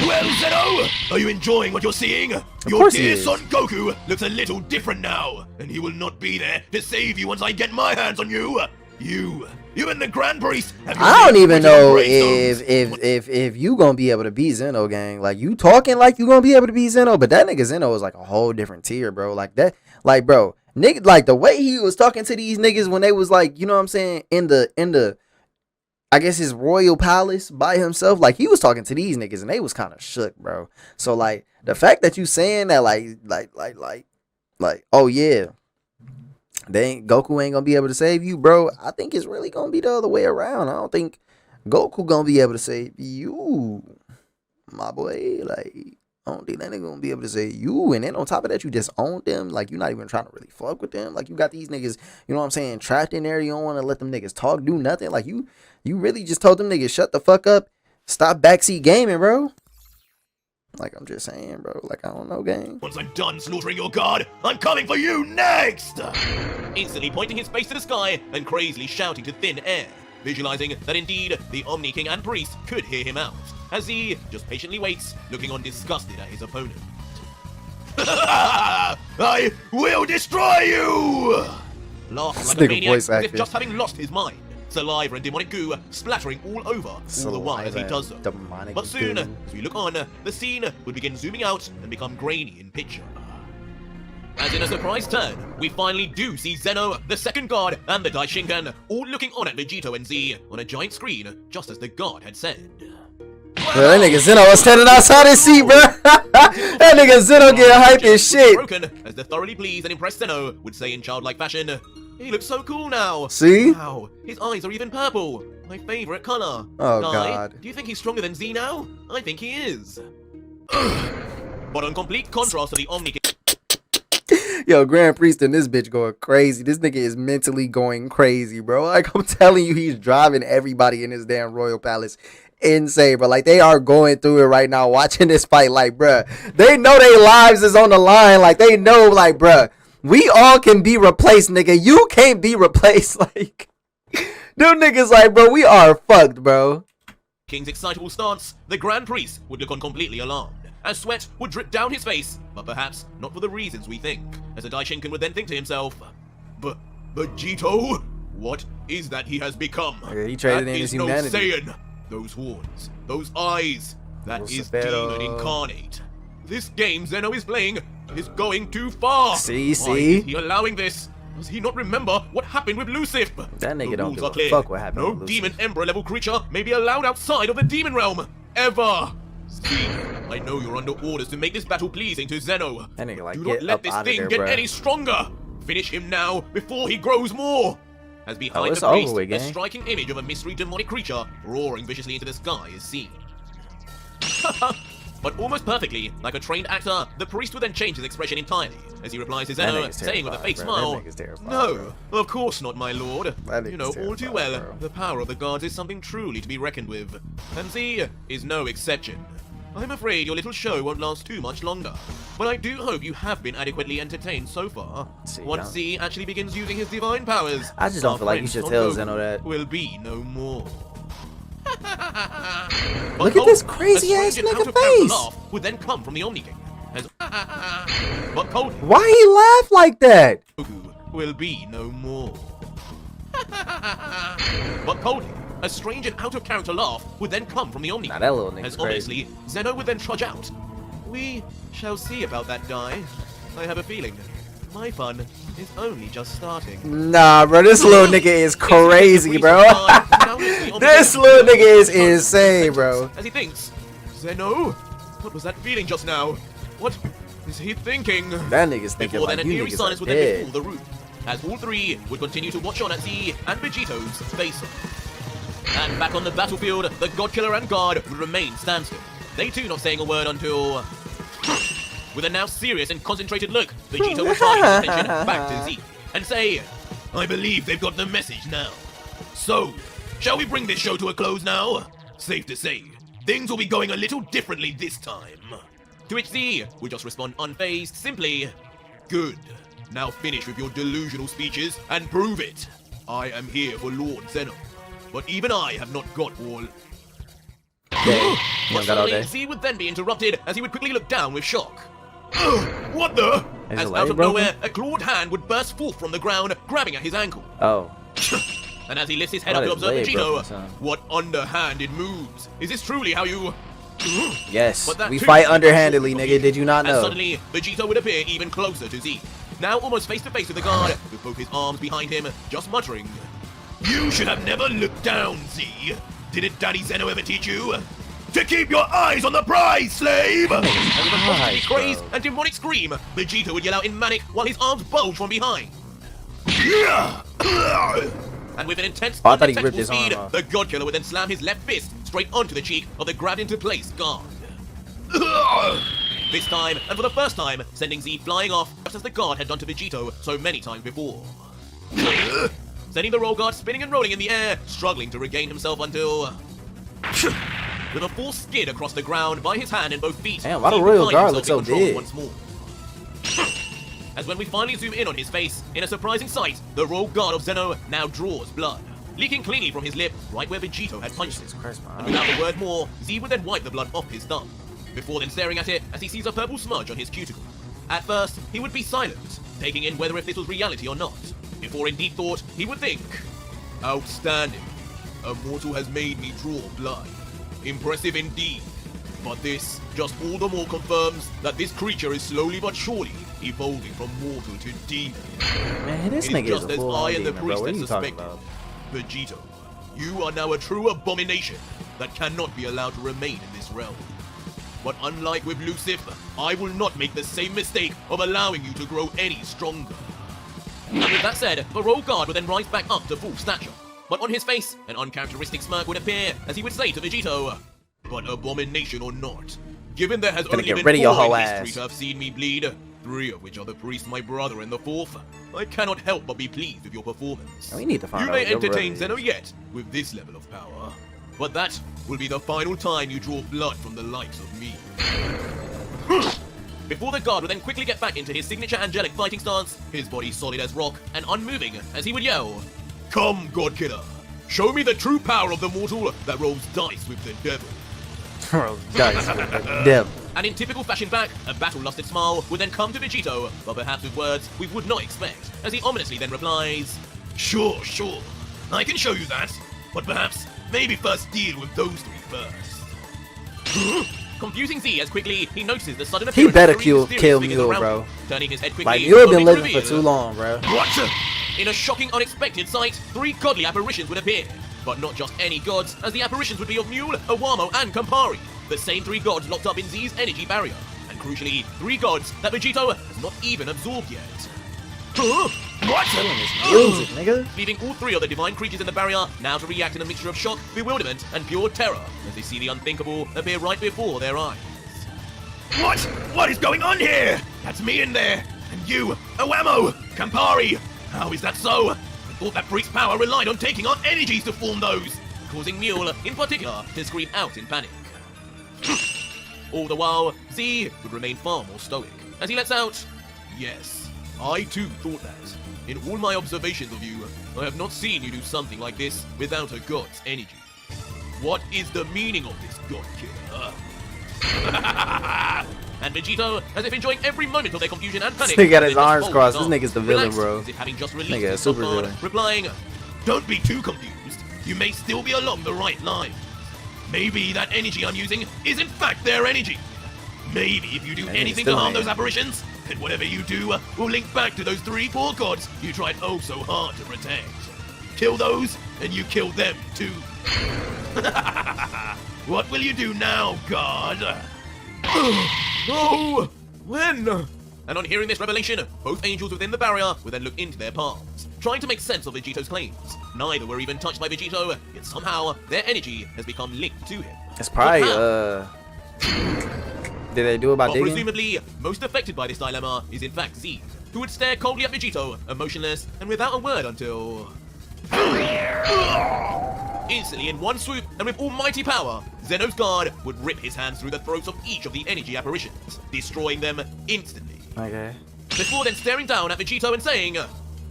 well Zeno, are you enjoying what you're seeing? Your course he dear is. son Goku looks a little different now, and he will not be there to save you once I get my hands on you. You and the Grand Priest have your I don't names even written on know gravestones. if you gonna be able to beat Zeno, gang. Like, you talking like you gonna be able to beat Zeno, but that nigga Zeno is like a whole different tier, bro. Like that, like, bro, nigga, like the way he was talking to these niggas when they was like, you know what I'm saying, in the I guess his royal palace by himself, like he was talking to these niggas and they was kind of shook, bro. So like the fact that you saying that like oh yeah, Goku ain't gonna be able to save you, bro. I think it's really gonna be the other way around. I don't think Goku gonna be able to save you, my boy. Like, I don't think that nigga gonna be able to save you. And then on top of that, you just own them. Like, you're not even trying to really fuck with them. Like, you got these niggas, you know what I'm saying, trapped in there. You don't want to let them niggas talk, do nothing. Like, you really just told them niggas shut the fuck up, stop backseat gaming, bro. Like, I'm just saying, bro. Like, I don't know, gang. Once I'm done slaughtering your guard, I'm coming for you next! Instantly pointing his face to the sky and crazily shouting to thin air, visualizing that indeed the Omni King and Priest could hear him out, as he just patiently waits, looking on disgusted at his opponent. I will destroy you! Laughing This like a nigga maniac, voice as if acting. just having lost his mind. Saliva and demonic goo splattering all over, all the while as he Saliva does so. and demonic But soon, goo. as we look on, the scene would begin zooming out and become grainy in picture. As in a surprise turn, we finally do see Zeno, the second god, and the Daishinkan all looking on at Vegito and Z on a giant screen, just as the god had said. Bro, that nigga Zeno was standing outside his seat, bro. That nigga Zeno getting hype as shit. Broken, as the thoroughly pleased and impressed Zeno would say in childlike fashion. He looks so cool now. See? Wow, his eyes are even purple. My favorite color. Oh, Guy, God. do you think he's stronger than Z now? I think he is. But on complete contrast to the Omni King. Yo, Grand Priest and this bitch going crazy. This nigga is mentally going crazy, bro. Like, I'm telling you, he's driving everybody in his damn royal palace insane, bro. Like, they are going through it right now, watching this fight. Like, bruh, they know their lives is on the line. Like, they know, like, bruh, we all can be replaced, nigga. You can't be replaced. Like, them niggas like, bro, we are fucked, bro. King's excitable stance, the Grand Priest would look on completely alarmed, as sweat would drip down his face, but perhaps not for the reasons we think, as the Daishinkan would then think to himself, But Vegito? What is that he has become? He traded that in is his no humanity. Saiyan. Those horns, those eyes, that is Lucifero. demon incarnate. This game Zeno is playing is going too far. See? Why is he allowing this? Does he not remember what happened with Lucifer? That nigga The don't rules give are a clear. fuck what happened No with demon Lucifer. emperor level creature may be allowed outside of the demon realm. Ever. See, I know you're under orders to make this battle pleasing to Zeno. That nigga like, Do get not let up this out of thing there, get bruh. any stronger. Finish him now before he grows more. As behind it's the over priest, with, a gang. striking image of a mystery demonic creature roaring viciously into the sky is seen. But almost perfectly, like a trained actor, the priest would then change his expression entirely as he replies to That Zeno, nigga's saying with a fake terrified, bro. smile, That nigga's terrified, No, bro. of course not, my lord. That You nigga's know all too terrified, well, bro. the power of the gods is something truly to be reckoned with. And Z is no exception. I'm afraid your little show won't last too much longer, but I do hope you have been adequately entertained so far. See, Once Z actually begins using his divine powers, I just don't our feel like you friends should on tell Goku Zeno that. will be no more. Look at this crazy ass nigga face. Laugh would then come from the Omni King. As but cold Why he laugh like that? Goku will be no more. But coldly, a strange and out of character laugh would then come from the Omni Nah, King. that little nigga's As crazy. obviously, Zeno would then trudge out. We shall see about that, Dai. I have a feeling my fun is only just starting. Nah, bro, this little nigga is crazy, bro. This little nigga is insane, bro. As he thinks, Zeno, what was that feeling just now? What is he thinking? That nigga's thinking Before then, like an you eerie niggas silence are would then dead. befall the room, as all three would continue to watch on at Z and Vegito's face-off. And back on the battlefield, the God Killer and Guard would remain standstill. They too not saying a word until... With a now serious and concentrated look, Vegito would turn his attention back to Z and say, I believe they've got the message now. So, shall we bring this show to a close now? Safe to say, things will be going a little differently this time. To which Z would just respond unfazed, simply, Good. Now finish with your delusional speeches and prove it. I am here for Lord Zeno. But even I have not got all... Yeah, But got all suddenly, day. Z would then be interrupted as he would quickly look down with shock. What the? Is As his out leg of broken? nowhere, a clawed hand would burst forth from the ground, grabbing at his ankle. Oh, And as he lifts his head Oh, up to his observe leg Vegito, broken, son. what underhanded moves? Is this truly how you... yes. But that We too fight would be underhandedly, short nigga. Did you not And know? suddenly, Vegito would appear even closer to Z. Now almost face to face with the guard, with both his arms behind him, just muttering, You should have never looked down, Z. Didn't Daddy Zeno ever teach you? To keep your eyes on the prize, slave! And with a positively bro. crazed and demonic scream, Vegito would yell out in manic while his arms bulge from behind. And with an intense, Oh, I thought he undetectable ripped his arm speed, off. the God Killer would then slam his left fist straight onto the cheek of the grabbed into place guard. This time, and for the first time, sending Z flying off, just as the guard had done to Vegito so many times before. Sending the roll guard spinning and rolling in the air, struggling to regain himself until... With a full skid across the ground by his hand and both feet, Damn, why the he royal would guard find look so himself in control dead? once more. As when we finally zoom in on his face, in a surprising sight, the royal guard of Zeno now draws blood, leaking cleanly from his lip right where Vegito had punched him. Jesus Christ, man. And without a word more, Z would then wipe the blood off his thumb, before then staring at it as he sees a purple smudge on his cuticle. At first, he would be silent, taking in whether if this was reality or not, before in deep thought, he would think, Outstanding. A mortal has made me draw blood. Impressive indeed. But this just all the more confirms that this creature is slowly but surely evolving from mortal to demon. Man, this It is nigga is just a as full I on and the demon, bro. priest What are had you talking suspected. about? Vegito, you are now a true abomination that cannot be allowed to remain in this realm. But unlike with Lucifer, I will not make the same mistake of allowing you to grow any stronger. And with that said, the royal guard would then rise back up to full stature. But on his face, an uncharacteristic smirk would appear as he would say to Vegito, "But abomination or not, given there has only been 4 in history to have seen me bleed, 3 of which are the priest my brother and the 4th, I cannot help but be pleased with your performance. We need to find you out may what your entertain brother Zeno yet with this level of power, but that will be the final time you draw blood from the likes of me." Before the guard would then quickly get back into his signature angelic fighting stance, his body solid as rock and unmoving as he would yell, "Come, God Killer, show me the true power of the mortal that rolls dice with the devil." Rolls dice with the devil. And in typical fashion back, a battle-lusted smile would then come to Vegito, but perhaps with words we would not expect, as he ominously then replies, "Sure, I can show you that, but perhaps maybe first deal with those 3 first." Confusing Z as quickly he notices the sudden appearance. He better of 3 kill mysterious figures Mule, around bro. him, turning his head quickly. Like, Mule been only to living for reveal- too long, bro. What? In a shocking, unexpected sight, 3 godly apparitions would appear. But not just any gods, as the apparitions would be of Mule, Owamo, and Campari. The same 3 gods locked up in Z's energy barrier. And crucially, 3 gods that Vegito has not even absorbed yet. Huh? What? Music, nigga. Leaving all 3 of the divine creatures in the barrier now to react in a mixture of shock, bewilderment, and pure terror as they see the unthinkable appear right before their eyes. What? What is going on here? That's me in there. And you, Owamo, Campari. How is that so? I thought that priest's power relied on taking our energies to form those, causing Mule, in particular, to scream out in panic. All the while, Z would remain far more stoic, as he lets out, "Yes, I too thought that. In all my observations of you, I have not seen you do something like this without a god's energy. What is the meaning of this, God Killer?" And Vegito, as if enjoying every moment of their confusion and panic, This nigga got his then just arms folds crossed. his This nigga's the villain, relaxed, bro. as if having just released Nigga, his super soft guard, villain. replying, "Don't be too confused. You may still be along the right line. Maybe that energy I'm using is in fact their energy. Maybe if you do anything to harm those apparitions, then whatever you do will link back to those 3 poor gods you tried oh so hard to protect. Kill those, and you kill them too. What will you do now, God?" "Oh, when?" And on hearing this revelation, both angels within the barrier would then look into their palms, trying to make sense of Vegito's claims. Neither were even touched by Vegito, yet somehow their energy has become linked to him. It's probably, did they do about But digging? presumably, most affected by this dilemma is in fact Z, who would stare coldly at Vegito, emotionless and without a word until... Instantly, in one swoop, and with almighty power, Zeno's guard would rip his hands through the throats of each of the energy apparitions, destroying them instantly. Okay. Before then staring down at Vegito and saying,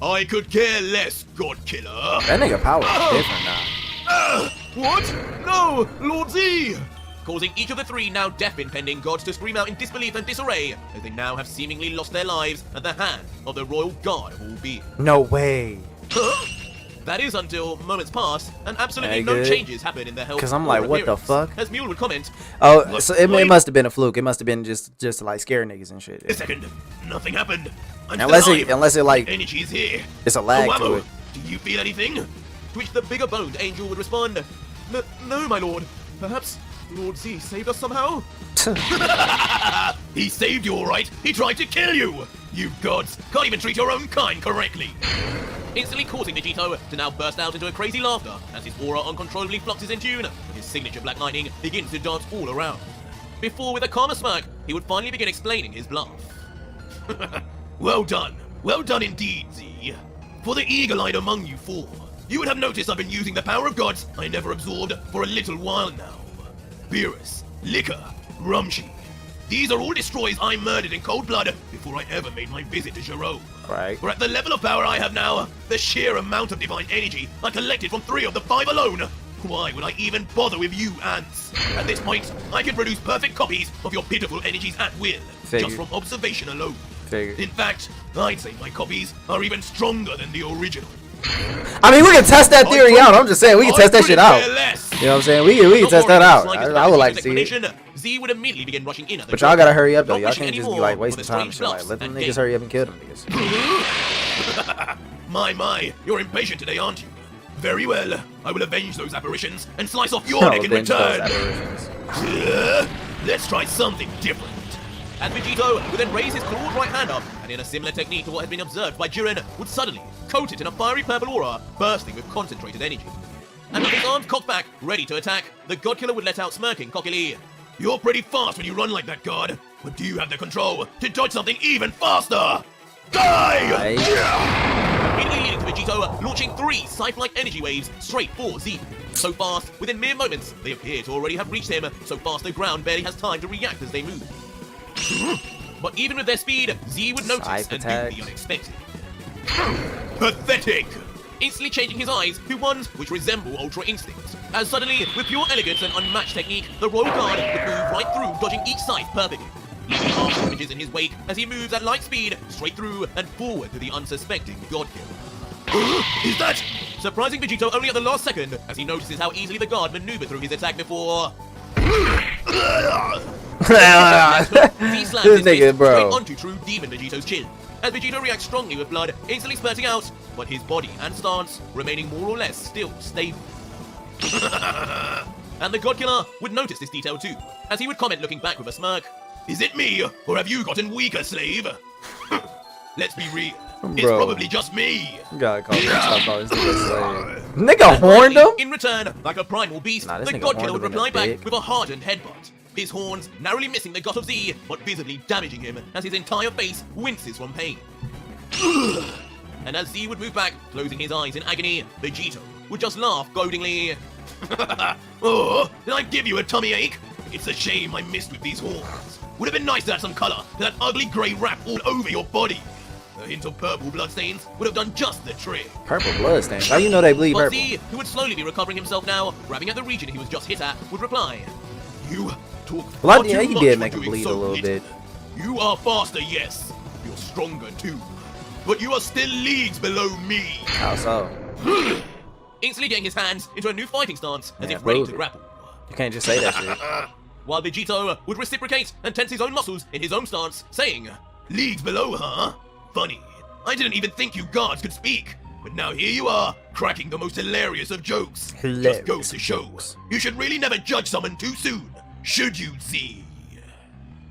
"I could care less, God Killer." That nigga power is different now. What? No, Lord Z! Causing each of the 3 now death-impending gods to scream out in disbelief and disarray, as they now have seemingly lost their lives at the hand of the royal guard of all beings. No way. Huh? That is until moments pass and absolutely no changes happen in their health. 'Cause I'm or like, what the appearance. fuck? As Mule would comment, Oh, so it must have been a fluke. It must have been just to like scare niggas and shit. "A second, nothing happened. I'm Unless still it alive. like Energy is here. it's a lag to Owamo, it. do you feel anything?" To which the bigger boned angel would respond, No, my lord. Perhaps Lord Z saved us somehow?" "He saved you, all right. He tried to kill you. You gods can't even treat your own kind correctly." Instantly causing Vegito to now burst out into a crazy laughter as his aura uncontrollably fluxes in tune, and his signature black lightning begins to dance all around. Before, with a calmer smirk, he would finally begin explaining his bluff. Well done indeed, Z. For the eagle-eyed among you 4, you would have noticed I've been using the power of gods I never absorbed for a little while now. Beerus, Liquor, Rumshi. These are all destroyers I murdered in cold blood before I ever made my visit to Jerome. Right. For at the level of power I have now, the sheer amount of divine energy I collected from 3 of the 5 alone, why would I even bother with you, ants? At this point, I can produce perfect copies of your pitiful energies at will, just from observation alone. In fact, I'd say my copies are even stronger than the original. I mean, we can test that theory out. I'm just saying, we can test that shit out. You know what I'm saying? We can test that out. I would like to see it. Z would immediately begin rushing in at the But y'all gotta hurry up though. not Y'all wishing can't just be anymore like wasting for the time and strange shit. Like, let them bluffs niggas and hurry up and kill them niggas. My, you're impatient today, aren't you? Very well, I will avenge those apparitions and slice off your I'll neck in avenge those return. apparitions. Let's try something different. And Vegito would then raise his clawed right hand up, and in a similar technique to what had been observed by Jiren, would suddenly coat it in a fiery purple aura, bursting with concentrated energy. And with his arms cocked back, ready to attack, the God Killer would let out smirking cockily. You're pretty fast when you run like that, God. But do you have the control to dodge something even faster? Die! Immediately leading to Vegito, launching 3 scythe-like energy waves straight for Z. So fast, within mere moments, they appear to already have reached him, so fast the ground barely has time to react as they move. But even with their speed, Z would notice Scythe and attack. do the unexpected. Pathetic! Instantly changing his eyes to ones which resemble Ultra Instincts, as suddenly, with pure elegance and unmatched technique, the Royal Guard would move right through, dodging each scythe perfectly, leaving half images in his wake as he moves at light speed, straight through and forward to the unsuspecting God Killer. Is that? Surprising Vegito only at the last second, as he notices how easily the guard maneuvered through his attack before. He slams This his nigga, fist bro. straight onto true Demon Vegito's chin, as Vegito reacts strongly with blood instantly spurting out, but his body and stance remaining more or less still stable. And the God Killer would notice this detail too, as he would comment looking back with a smirk. Is it me, or have you gotten weaker, slave? Let's be real. It's Bro. probably just me. You gotta stop calling this nigga slave. Nigga horned him? In return, like a primal beast, Nah, this the nigga God Killer horned would him in reply the back dick. with a hardened headbutt. His horns narrowly missing the gut of Z, but visibly damaging him as his entire face winces from pain. And as Z would move back, closing his eyes in agony, Vegito would just laugh goadingly. Oh, did I give you a tummy ache? It's a shame I missed with these horns. Would have been nice to add some colour to that ugly grey wrap all over your body. A hint of purple bloodstains would have done just the trick. Purple bloodstains. How you know they bleed But purple? Z, who would slowly be recovering himself now, grabbing at the region he was just hit at, would reply, You talk Well, far yeah, too he much did for make him doing bleed so a little little. bit. You are faster, yes. You're stronger too. But you are still leagues below me. How so? Instantly getting his hands into a new fighting stance as Yeah, if ready prove to it. grapple. You can't just say that shit. While Vegito would reciprocate and tense his own muscles in his own stance, saying, Leagues below, huh? Funny. I didn't even think you guards could speak. But now here you are, cracking the most hilarious of jokes. Hilarious Just goes to show, jokes. you should really never judge someone too soon, should you, Z?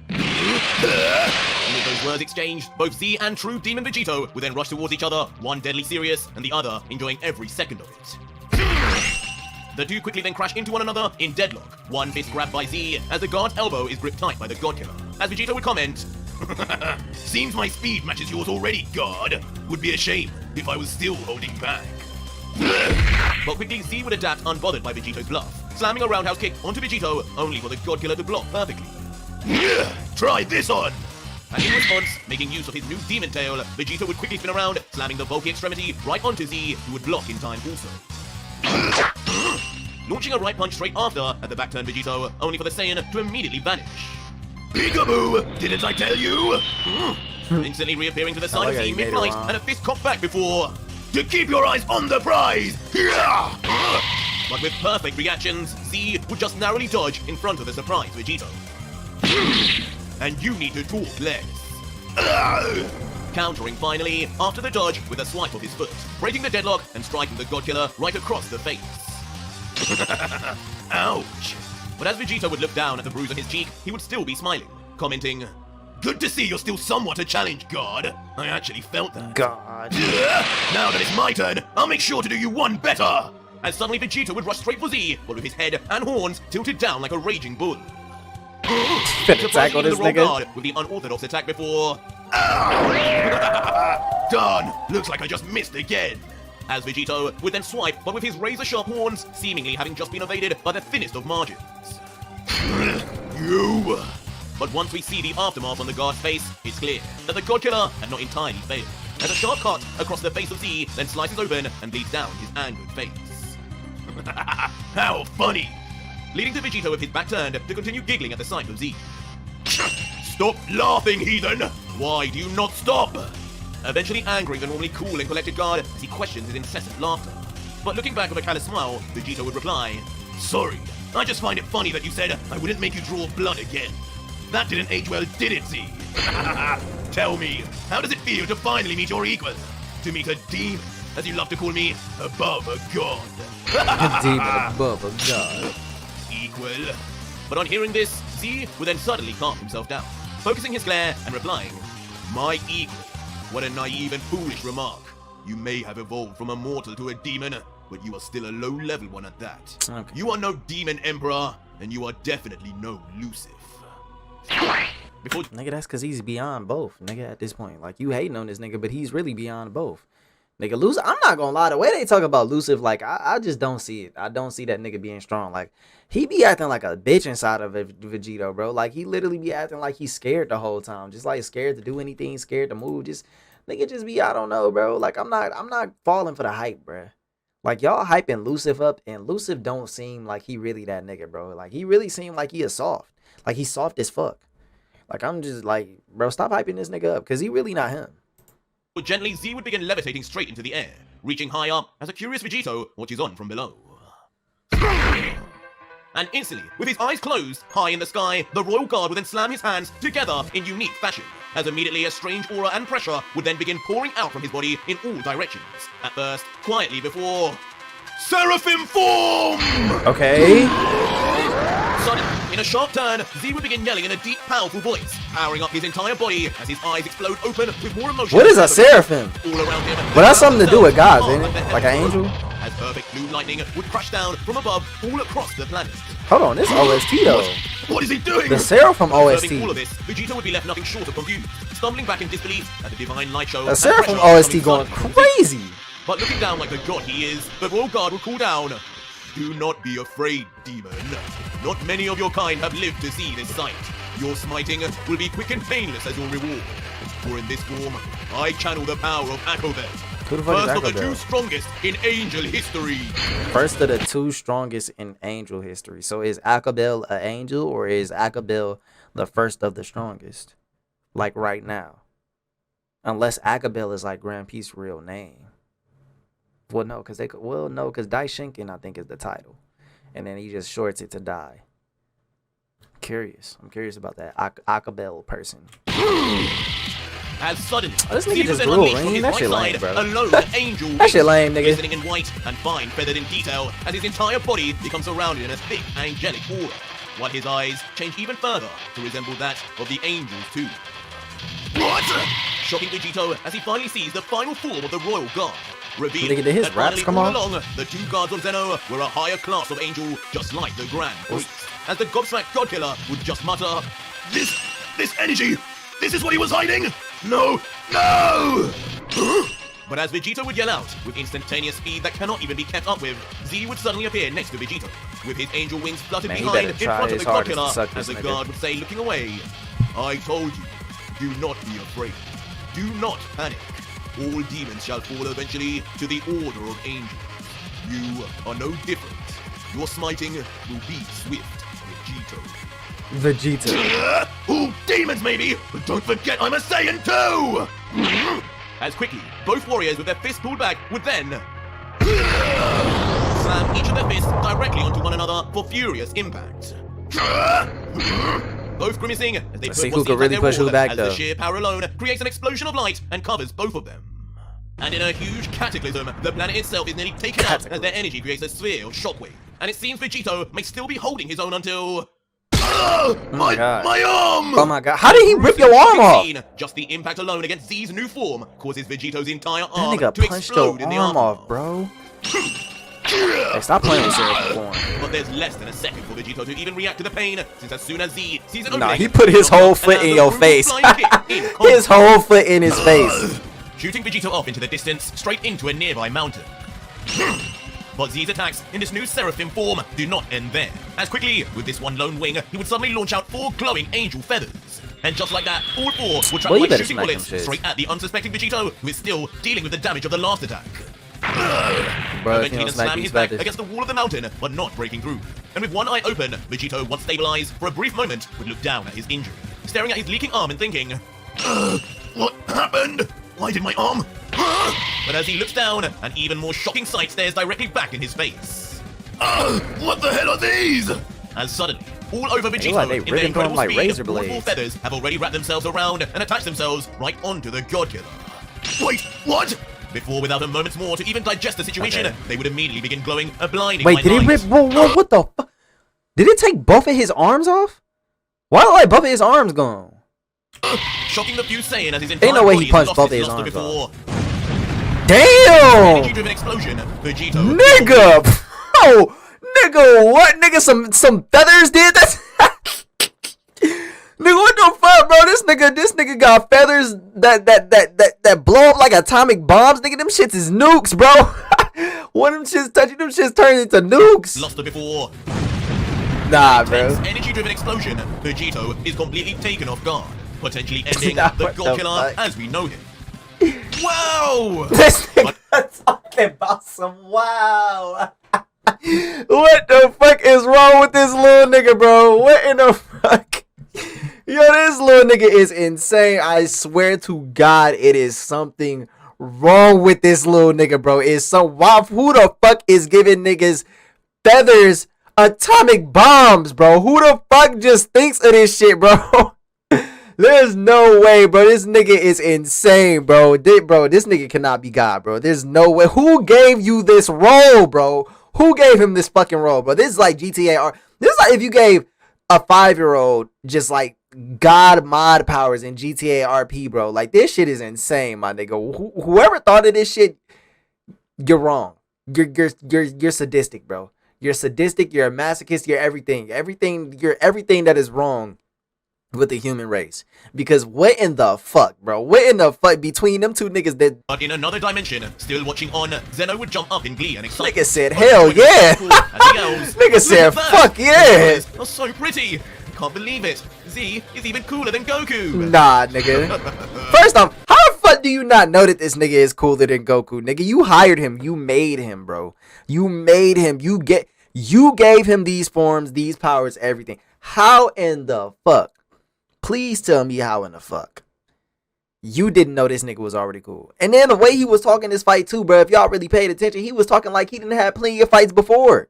And with those words exchanged, both Z and true Demon Vegito would then rush towards each other, one deadly serious, and the other enjoying every second of it. The two quickly then crash into one another in deadlock, one fist grabbed by Z as the guard's elbow is gripped tight by the God Killer. As Vegito would comment, Seems my speed matches yours already, God. Would be a shame if I was still holding back. But quickly Z would adapt unbothered by Vegito's bluff, slamming a roundhouse kick onto Vegito only for the God Killer to block perfectly. Try this on! And in response, making use of his new demon tail, Vegito would quickly spin around, slamming the bulky extremity right onto Z, who would block in time also. Launching a right punch straight after at the back-turned Vegito, only for the Saiyan to immediately vanish. Peekaboo! Didn't I tell you? Instantly reappearing to the side of how Z you made it mid-flight wrong. and a fist cocked back before... To keep your eyes on the prize! But with perfect reactions, Z would just narrowly dodge in front of the surprised Vegito. And you need to talk less. Countering finally, after the dodge with a swipe of his foot, breaking the deadlock and striking the God Killer right across the face. Ouch! But as Vegito would look down at the bruise on his cheek, he would still be smiling, commenting, Good to see you're still somewhat a challenge, God. I actually felt that. God. Now that it's my turn, I'll make sure to do you one better! As suddenly Vegito would rush straight for Z, but with his head and horns tilted down like a raging bull. Finna tackle this the wrong nigga. guard with the unorthodox attack before... Darn! Looks like I just missed again! As Vegito would then swipe, but with his razor-sharp horns seemingly having just been evaded by the thinnest of margins. You! But once we see the aftermath on the guard's face, it's clear that the God Killer had not entirely failed, as a sharp cut across the face of Z then slices open and bleeds down his angered face. How funny! Leading to Vegito with his back turned to continue giggling at the sight of Z. Stop laughing, heathen! Why do you not stop? Eventually angering the normally cool and collected guard as he questions his incessant laughter. But looking back with a callous smile, Vegito would reply, Sorry, I just find it funny that you said I wouldn't make you draw blood again. That didn't age well, did it, Z? Tell me, how does it feel to finally meet your equal? To meet a demon, as you love to call me, above a god. Demon above a god. Equal. But on hearing this, Z Z would then suddenly calm himself down, focusing his glare and replying, "My eagle, what a naive and foolish remark. You may have evolved from a mortal to a demon, but you are still a low-level one at that. Okay. You are no demon emperor, and you are definitely no Lucifer." Nigga, that's because he's beyond both, nigga, at this point. Like, you hating on this nigga, but he's really beyond both. Nigga, Lucifer, I'm not gonna lie, the way they talk about Lucifer, like, I just don't see it. I don't see that nigga being strong. Like, he be acting like a bitch inside of Vegito, bro. Like, he literally be acting like he's scared the whole time. Just, like, scared to do anything, scared to move. Just, nigga, just be, I don't know, bro. Like, I'm not falling for the hype, bro. Like, y'all hyping Lucifer up, and Lucifer don't seem like he really that nigga, bro. Like, he really seem like he is soft. Like, he's soft as fuck. Like, I'm just like, bro, stop hyping this nigga up, because he really not him. Gently, Z would begin levitating straight into the air, reaching high up as a curious Vegito watches on from below. And instantly, with his eyes closed, high in the sky, the royal guard would then slam his hands together in unique fashion, as immediately a strange aura and pressure would then begin pouring out from his body in all directions. At first, quietly before Seraphim form! Okay. Suddenly, in a sharp turn, Z would begin yelling in a deep, powerful voice, powering up his entire body as his eyes explode open with more emotion. What is a seraphim? All around him. Well, that's something to do with gods, ain't it? Like an angel? As perfect blue lightning would crash down from above all across the planet. Hold on, this OST though. What is he doing? The Seraphim OST. Observing all of this, Vegito would be left nothing short of confused, stumbling back in disbelief at the divine light show. The Seraphim OST going crazy. But looking down like the god he is, the royal guard would call down, "Do not be afraid, demon. Not many of your kind have lived to see this sight. Your smiting will be quick and painless as your reward. For in this form, I channel the power of Akobet, Who the fuck is first of the Akobel? two strongest in angel history." First of the two strongest in angel history. So is Akobel an angel, or is Akobel the first of the strongest? Like right now. Unless Akobel is like Grand Peace's real name. Well, no, because they could. Well, no, because Daishinken, I think, is the title, and then he just shorts it to Dai. I'm curious about that Akobel person. As suddenly, this nigga Z just was grew, unleashed from man. his That right shit lame, side, bro. a lone angel That shit wing, lame, nigga. glistening in white and fine feathered in detail, as his entire body becomes surrounded in a thick angelic aura, while his eyes change even further to resemble that of the angels too. What? Shocking Vegito as he finally sees the final form of the royal guard, revealing Nigga, did his that raps finally come all on? along, the two guards on Zeno were a higher class of angel, just like the Grand Priest. As the gobsmacked godkiller would just mutter, This energy, this is what he was hiding? No! But as Vegito would yell out, with instantaneous speed that cannot even be kept up with, Z would suddenly appear next to Vegito, with his angel wings fluttered Man, he behind better in try front of his the hardest to godkiller, suck as this the nigga. guard would say, looking away, "I told you, do not be afraid. Do not panic. All demons shall fall eventually to the order of angels. You are no different. Your smiting will be swift, Vegito." Vegito. All demons maybe, but don't forget I'm a Saiyan too! As quickly, both warriors with their fists pulled back would then slam each of their fists directly onto one another for furious impact. Both grimacing as they Let's put see what who can seems like really their push who all, back, as though. the sheer power alone creates an explosion of light and covers both of them. And in a huge cataclysm, the planet itself is nearly taken out as their energy creates a sphere of shockwave. And it seems Vegito may still be holding his own until... my God. My arm! Oh my God. How did he rip your arm off? Just the impact alone against Z's new form causes Vegito's entire That arm nigga to punched explode your in the arm aftermath. off, bro. Hey, stop playing with Seraphim form. But there's less than a second for Vegito to even react to the pain, since as soon as Z sees an Nah, opening, he put his whole foot in your face. His whole foot in his face. Shooting Vegito off into the distance, straight into a nearby mountain. But Z's attacks in this new Seraphim form do not end there. As quickly, with this one lone wing, he would suddenly launch out 4 glowing angel feathers. And just like that, all 4 would track Well, you like better shooting smack bullets them shits. straight at the unsuspecting Vegito, who is still dealing with the damage of the last attack. Bro, if you Eventually don't then smack slamming these his back feathers. against the wall of the mountain, but not breaking through. And with one eye open, Vegito, once stabilized, for a brief moment, would look down at his injury, staring at his leaking arm and thinking, what happened? Why did my arm? But as he looks down, an even more shocking sight stares directly back in his face. What the hell are these? As suddenly, all over Vegito, like they in their ripping through 'em incredible like speed, razor all 4 blades. feathers have already wrapped themselves around and attached themselves right onto the godkiller. Wait, what? Before, without a moment's more to even digest the situation, Okay. they would immediately begin glowing a blinding Wait, white did he light. rip? Whoa, what the fuck? Did it take both of his arms off? Why are like both of his arms gone? Shocking the few Saiyan as his entire Ain't no way he body punched lost both of its his luster arms before. Damn! Energy-driven explosion. Vegito. Nigga! Bro! Nigga, what? Nigga, some feathers did that? Nigga, what the fuck, bro? This nigga got feathers that blow up like atomic bombs. Nigga, them shits is nukes, bro. When them shits touch you, them shits turn into nukes. Lost before. Nah, bro. Energy-driven explosion. Vegito is completely taken off guard, potentially ending Nah, the what the Godzilla fuck? as we know him. Wow! This nigga talking about some wow. What the fuck is wrong with this little nigga, bro? What in the fuck? Yo, this little nigga is insane. I swear to God, it is something wrong with this little nigga, bro. Who the fuck is giving niggas feathers atomic bombs, bro? Who the fuck just thinks of this shit, bro? There's no way, bro. This nigga is insane, bro. This nigga cannot be God, bro. There's no way. Who gave you this role, bro? Who gave him this fucking role, bro? This is like GTA. This is like if you gave a 5-year-old just like God mod powers in GTA RP, bro. Like, this shit is insane, my nigga. Whoever thought of this shit, you're wrong. You're sadistic, bro. You're sadistic. You're a masochist. You're everything. You're everything that is wrong with the human race. Because what in the fuck, bro? What in the fuck between them two niggas that... But in another dimension, still watching on, Zeno would jump up in glee and excitement. Nigga said, hell yeah. Nigga said, fuck yeah. Oh, so pretty. Can't believe it. Z is even cooler than Goku. Nah, nigga. First off, how the fuck do you not know that this nigga is cooler than Goku? Nigga, you hired him. You made him, bro. You made him. You gave him these forms, these powers, everything. How in the fuck? Please tell me how in the fuck you didn't know this nigga was already cool. And then the way he was talking this fight too, bro, if y'all really paid attention, he was talking like he didn't have plenty of fights before.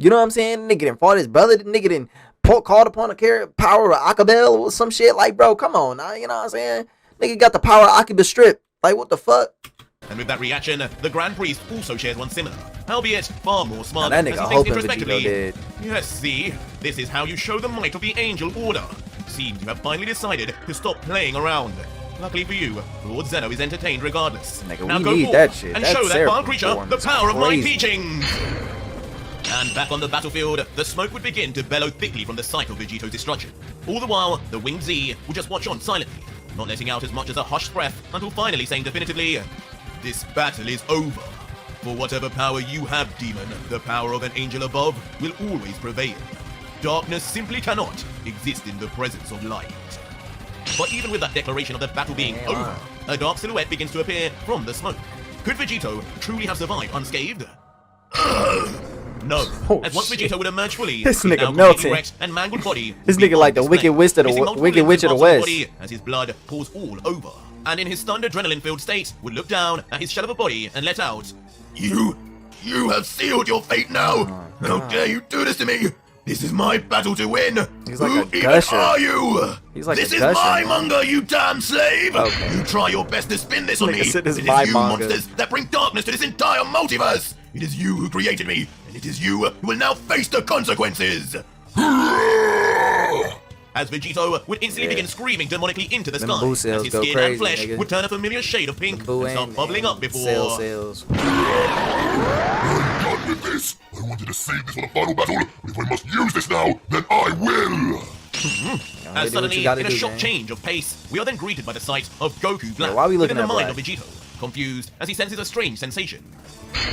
You know what I'm saying? Nigga didn't fought his brother. The nigga didn't called upon a power of Akabel or some shit. Like, bro, come on now. You know what I'm saying? Nigga got the power of Akiba Strip. Like, what the fuck? And with that reaction, the Grand Priest also shares one similar, albeit far more smart. Now that nigga hoping Vegito did. Yes, see, this is how you show the might of the Angel Order. Seems you have finally decided to stop playing around. Luckily for you, Lord Zeno is entertained regardless. Nigga, now we go need forth that shit. and That show that vile creature form the is power of my crazy. teachings. And back on the battlefield, the smoke would begin to bellow thickly from the site of Vegito's destruction. All the while, the winged Z would just watch on silently, not letting out as much as a hushed breath until finally saying definitively, "This battle is over. For whatever power you have, demon, the power of an angel above will always prevail. Darkness simply cannot exist in the presence of light." But even with that declaration of the battle being over, a dark silhouette begins to appear from the smoke. Could Vegito truly have survived unscathed? No, as once Vegito would emerge fully, This his nigga now melting. completely wrecked and mangled body. This would be nigga like on the Wicked display, Witch of the missing multiple Wicked limbs Witch of and the parts West. body as his blood pours all over. And in his stunned adrenaline-filled state, would look down at his shell of a body and let out, You have sealed your fate now. How dare you do this to me? This is my battle to win. He's like Who a even gusher. are you? He's like this a is gusher, my man. manga, you damn slave. Okay. You try your best to spin this on Nigga me. said this It is my is you manga. monsters that bring darkness to this entire multiverse. It is you who created me, and it is you who will now face the consequences. As Vegito would instantly begin screaming demonically into the Them sky, boo as cells his go skin crazy, and flesh nigga. would turn a familiar shade of pink Boo and start and bubbling up before... Sales. I'm done with this. I wanted to save this for the final battle, but if I must use this now, then I will. As suddenly, gotta in a do, shock man. change of pace, we are then greeted by the sight of Goku Black. why are we looking within the at mind Black? of Vegito, confused as he senses a strange sensation.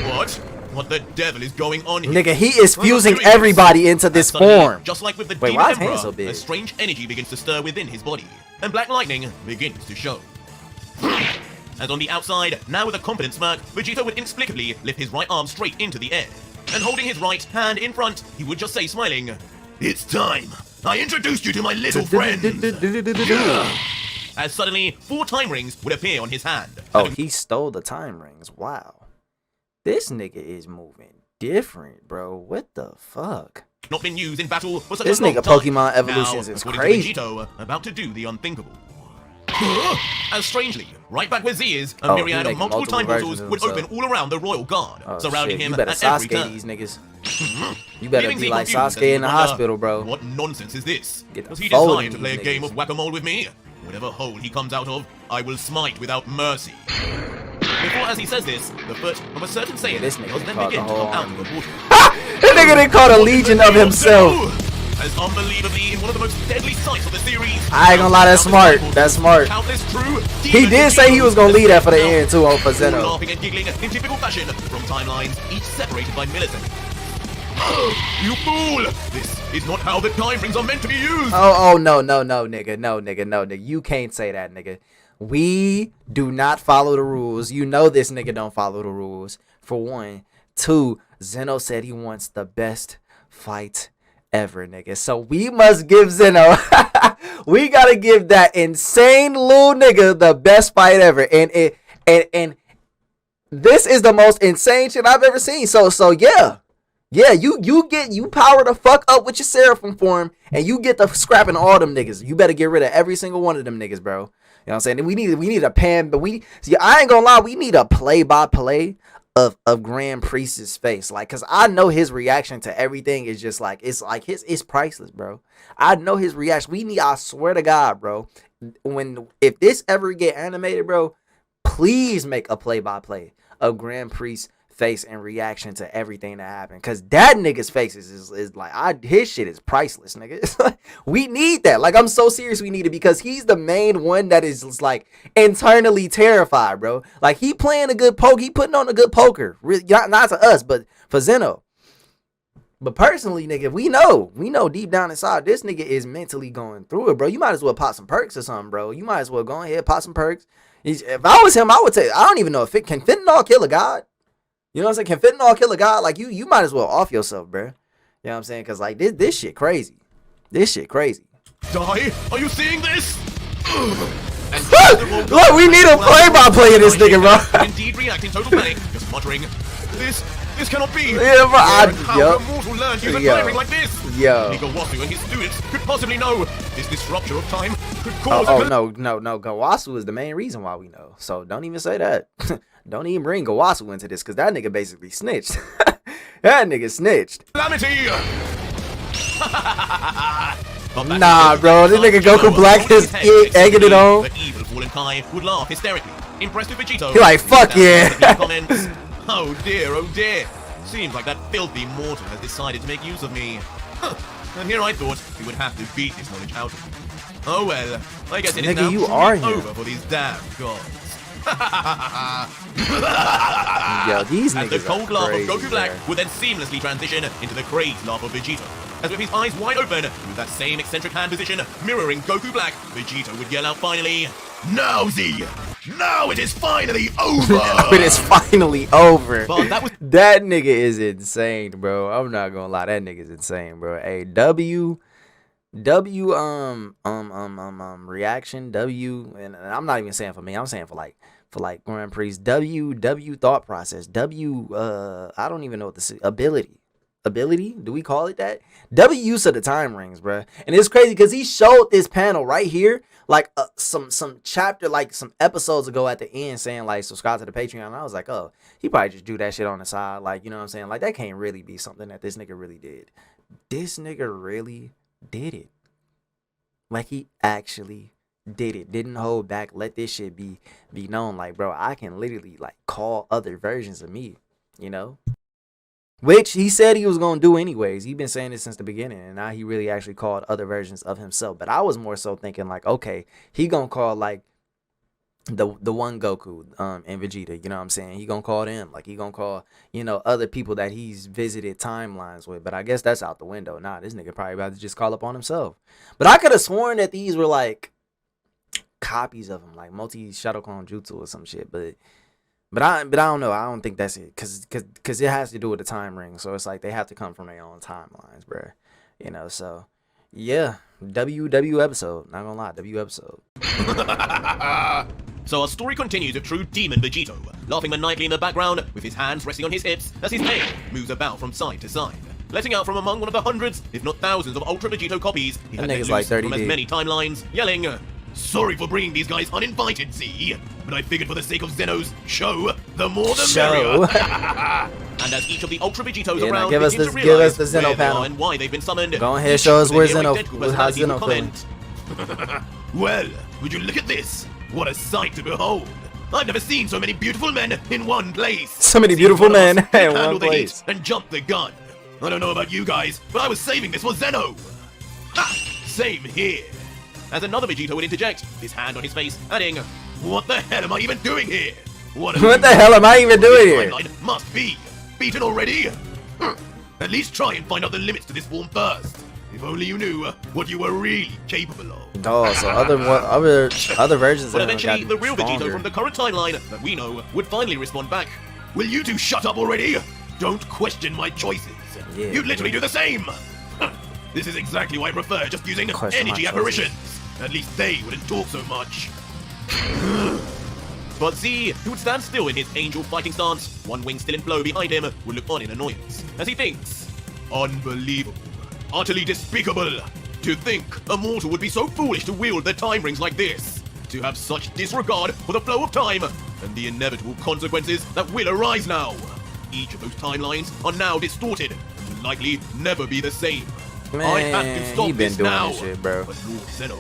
What? What the devil is going on here? Nigga, he is I'm not fusing doing this. everybody into this And suddenly, form. Just like with the Wait, Demon why his Emperor, hands so big? a strange energy begins to stir within his body, and black lightning begins to show. As on the outside, now with a confident smirk, Vegito would inexplicably lift his right arm straight into the air. And holding his right hand in front, he would just say, smiling, "It's time. I introduced you to my little friend." As suddenly, 4 time rings would appear on his hand. Oh, he stole the time rings. Wow. This nigga is moving different, bro. What the fuck? Not been used in battle for such This a long nigga time. Pokemon evolutions Now, is according crazy. to Vegito, about to do the unthinkable. As strangely, right back where Z is, a Oh, he myriad of making multiple time multiple portals versions of would himself. open all around the royal guard, Oh, surrounding shit. him You better at every Sasuke turn. these niggas. You better leaving be Z like confused as Sasuke he in the wonder, hospital, bro. What nonsense is this? Get the Does he fold decide in to play a these game niggas. of whack-a-mole with me? Whatever hole he comes out of, I will smite without mercy. Before, as he says this, the foot of a certain Saiyan this nigga does then caught begin the to whole come out army. of the water. That nigga done caught a legion of himself. As unbelievably in one of the most deadly sights of the series. I ain't gonna lie, that's smart. That's smart. Countless true He did say he was gonna lead that for the end too, for Zeno. Laughing and giggling in typical fashion from timelines, each separated by milliseconds. You fool! This is not how the time rings are meant to be used. Oh no, nigga. You can't say that, nigga. We do not follow the rules. You know this nigga don't follow the rules. For one. Two, Zeno said he wants the best fight ever, nigga. So we must give Zeno we gotta give that insane little nigga the best fight ever. And this is the most insane shit I've ever seen. So yeah. Yeah, you power the fuck up with your Seraphim form, and you get the scrapping all them niggas. You better get rid of every single one of them niggas, bro. You know what I'm saying? We need a pan, but I ain't gonna lie, we need a play-by-play of Grand Priest's face. Like, cause I know his reaction to everything is just like it's priceless, bro. I know his reaction. I swear to God, bro. If this ever get animated, bro, please make a play-by-play of Grand Priest's face and reaction to everything that happened, cause that nigga's face is like his shit is priceless, nigga. We need that. Like, I'm so serious, we need it, because he's the main one that is like internally terrified, bro. Like, he playing a good poke, he putting on a good poker, not to us, but for Zeno. But personally, nigga, we know deep down inside this nigga is mentally going through it, bro. You might as well pop some perks or something, bro. You might as well go ahead, pop some perks. If I was him, I would say, I don't even know if can fentanyl kill a god. You know what I'm saying? Can fentanyl kill a god? Like, you might as well off yourself, bro. You know what I'm saying? Because, like, this shit crazy. This shit crazy. Die? Are you seeing this? Look, we need a play-by-play of this nigga, bro. Indeed, react in total panic, just muttering, This cannot be. Yeah, bro. How a mortal learn to use a firing like this? Yo. Nigowasu and his students could possibly know this disruption of time could cause. No. Gowasu is the main reason why we know. So don't even say that. Don't even bring Gowasu into this, because that nigga basically snitched. That nigga snitched. Calamity! Nah, bro, this nigga Goku Black is egging it on. The evil fallen Kai would laugh hysterically. Impressed with Vegito. He like, fuck yeah. Comments. Oh dear. Seems like that filthy mortal has decided to make use of me. And here I thought we would have to beat this knowledge out of him. Oh well, I guess it is Nigga, now you truly are him. over for these damn gods. Yo, these and niggas the cold are laugh crazy, of Goku Black bro. would then seamlessly transition into the crazed laugh of Vegito. As with his eyes wide open, with that same eccentric hand position mirroring Goku Black, Vegito would yell out finally, Now Z! Now it is finally over! It is finally over. But That nigga is insane, bro. I'm not gonna lie, that nigga is insane, bro. Hey, reaction, and I'm not even saying for me, I'm saying for like Grand Prix, W thought process, I don't even know what this is. Ability, do we call it that? W use of the time rings, bro. And it's crazy because he showed this panel right here, like some chapter, like some episodes ago at the end, saying like subscribe to the Patreon. And I was like, oh, he probably just drew that shit on the side, like, you know what I'm saying? Like, that can't really be something that this nigga really did. This nigga really did it. Like, he actually did it. Didn't hold back. Let this shit be known. Like, bro, I can literally like call other versions of me, you know? Which he said he was going to do anyways. He's been saying this since the beginning. And now he really actually called other versions of himself. But I was more so thinking like, okay, he going to call like the one Goku and Vegeta. You know what I'm saying? He going to call them. Like, he going to call, you know, other people that he's visited timelines with. But I guess that's out the window. Nah, this nigga probably about to just call upon himself. But I could have sworn that these were like copies of him. Like multi-shadow clone jutsu or some shit. But I don't know. I don't think that's it, cause it has to do with the time ring. So it's like they have to come from their own timelines, bro. You know. So yeah, W episode. Not gonna lie, W episode. So our story continues with true demon Vegito, laughing maniacally in the background with his hands resting on his hips as his tail moves about from side to side, letting out from among one of the hundreds, if not thousands, of Ultra Vegito copies he had let loose like 30 from as deep. many timelines, yelling, Sorry for bringing these guys uninvited, Z, but I figured for the sake of Zeno's show, the more the merrier. And as each of the Ultra Vegitos Yeah, now around give us begin to this- give us realize the Zeno where they panel. are and why they've been summoned, Go ahead, each show us with where their Zeno- identical how personality Zeno will comment. Well, would you look at this? What a sight to behold! I've never seen so many beautiful men in one place. So many See, beautiful one of us men could in handle one the heat place. and jump the gun. I don't know about you guys, but I was saving this for Zeno. Ah, same here. As another Vegito would interject, his hand on his face, adding, "What the hell am I even doing here? What What the hell am I even doing This here? timeline must be beaten already. At least try and find out the limits to this form first. If only you knew what you were really capable of." Oh, so other versions But of him eventually, got the real Vegito stronger. from the current timeline that we know would finally respond back. "Will you two shut up already? Don't question my choices. Yeah, You'd literally yeah. do the same. This is exactly why I prefer just using Question my energy choices. apparitions. At least they wouldn't talk so much." But Z, who would stand still in his angel fighting stance, one wing still in flow behind him, would look on in annoyance as he thinks, "Unbelievable. Utterly despicable. To think a mortal would be so foolish to wield the time rings like this. To have such disregard for the flow of time and the inevitable consequences that will arise now. Each of those timelines are now distorted and will likely never be the same. I have to Man, stop he been this doing now. this shit, bro. But Lord Zeno,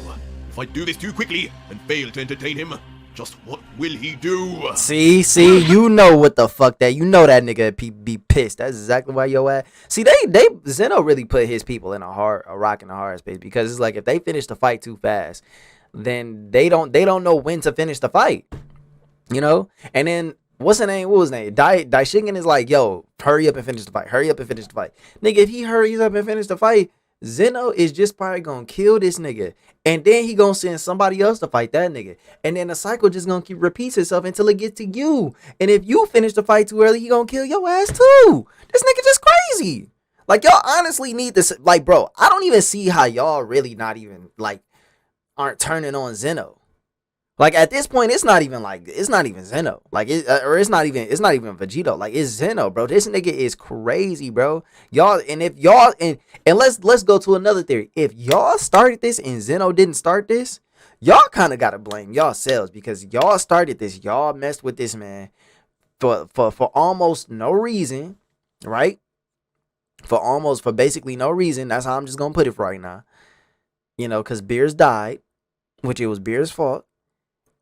if I do this too quickly and fail to entertain him, just what will he do?" See, you know what the fuck that you know that nigga be pissed. That's exactly why yo at. See, they Zeno really put his people in a rock in a hard space, because it's like if they finish the fight too fast, then they don't know when to finish the fight, you know. And then what's his name? What was his name? Daishigen is like, yo, hurry up and finish the fight. Hurry up and finish the fight, nigga. If he hurries up and finish the fight, Zeno is just probably gonna kill this nigga, and then he gonna send somebody else to fight that nigga, and then the cycle just gonna keep repeats itself until it gets to you. And if you finish the fight too early, he gonna kill your ass too. This nigga just crazy. Like, y'all honestly need this. Like, bro, I don't even see how y'all really not even like aren't turning on Zeno. Like, at this point, it's not even Zeno. Like, it's not even Vegito. Like, it's Zeno, bro. This nigga is crazy, bro. Y'all, and if y'all, and let's go to another theory. If y'all started this and Zeno didn't start this, y'all kind of gotta blame yourselves, because y'all started this. Y'all messed with this man for almost no reason, right? For basically no reason. That's how I'm just gonna put it for right now. You know, because Beers died, which it was Beers' fault.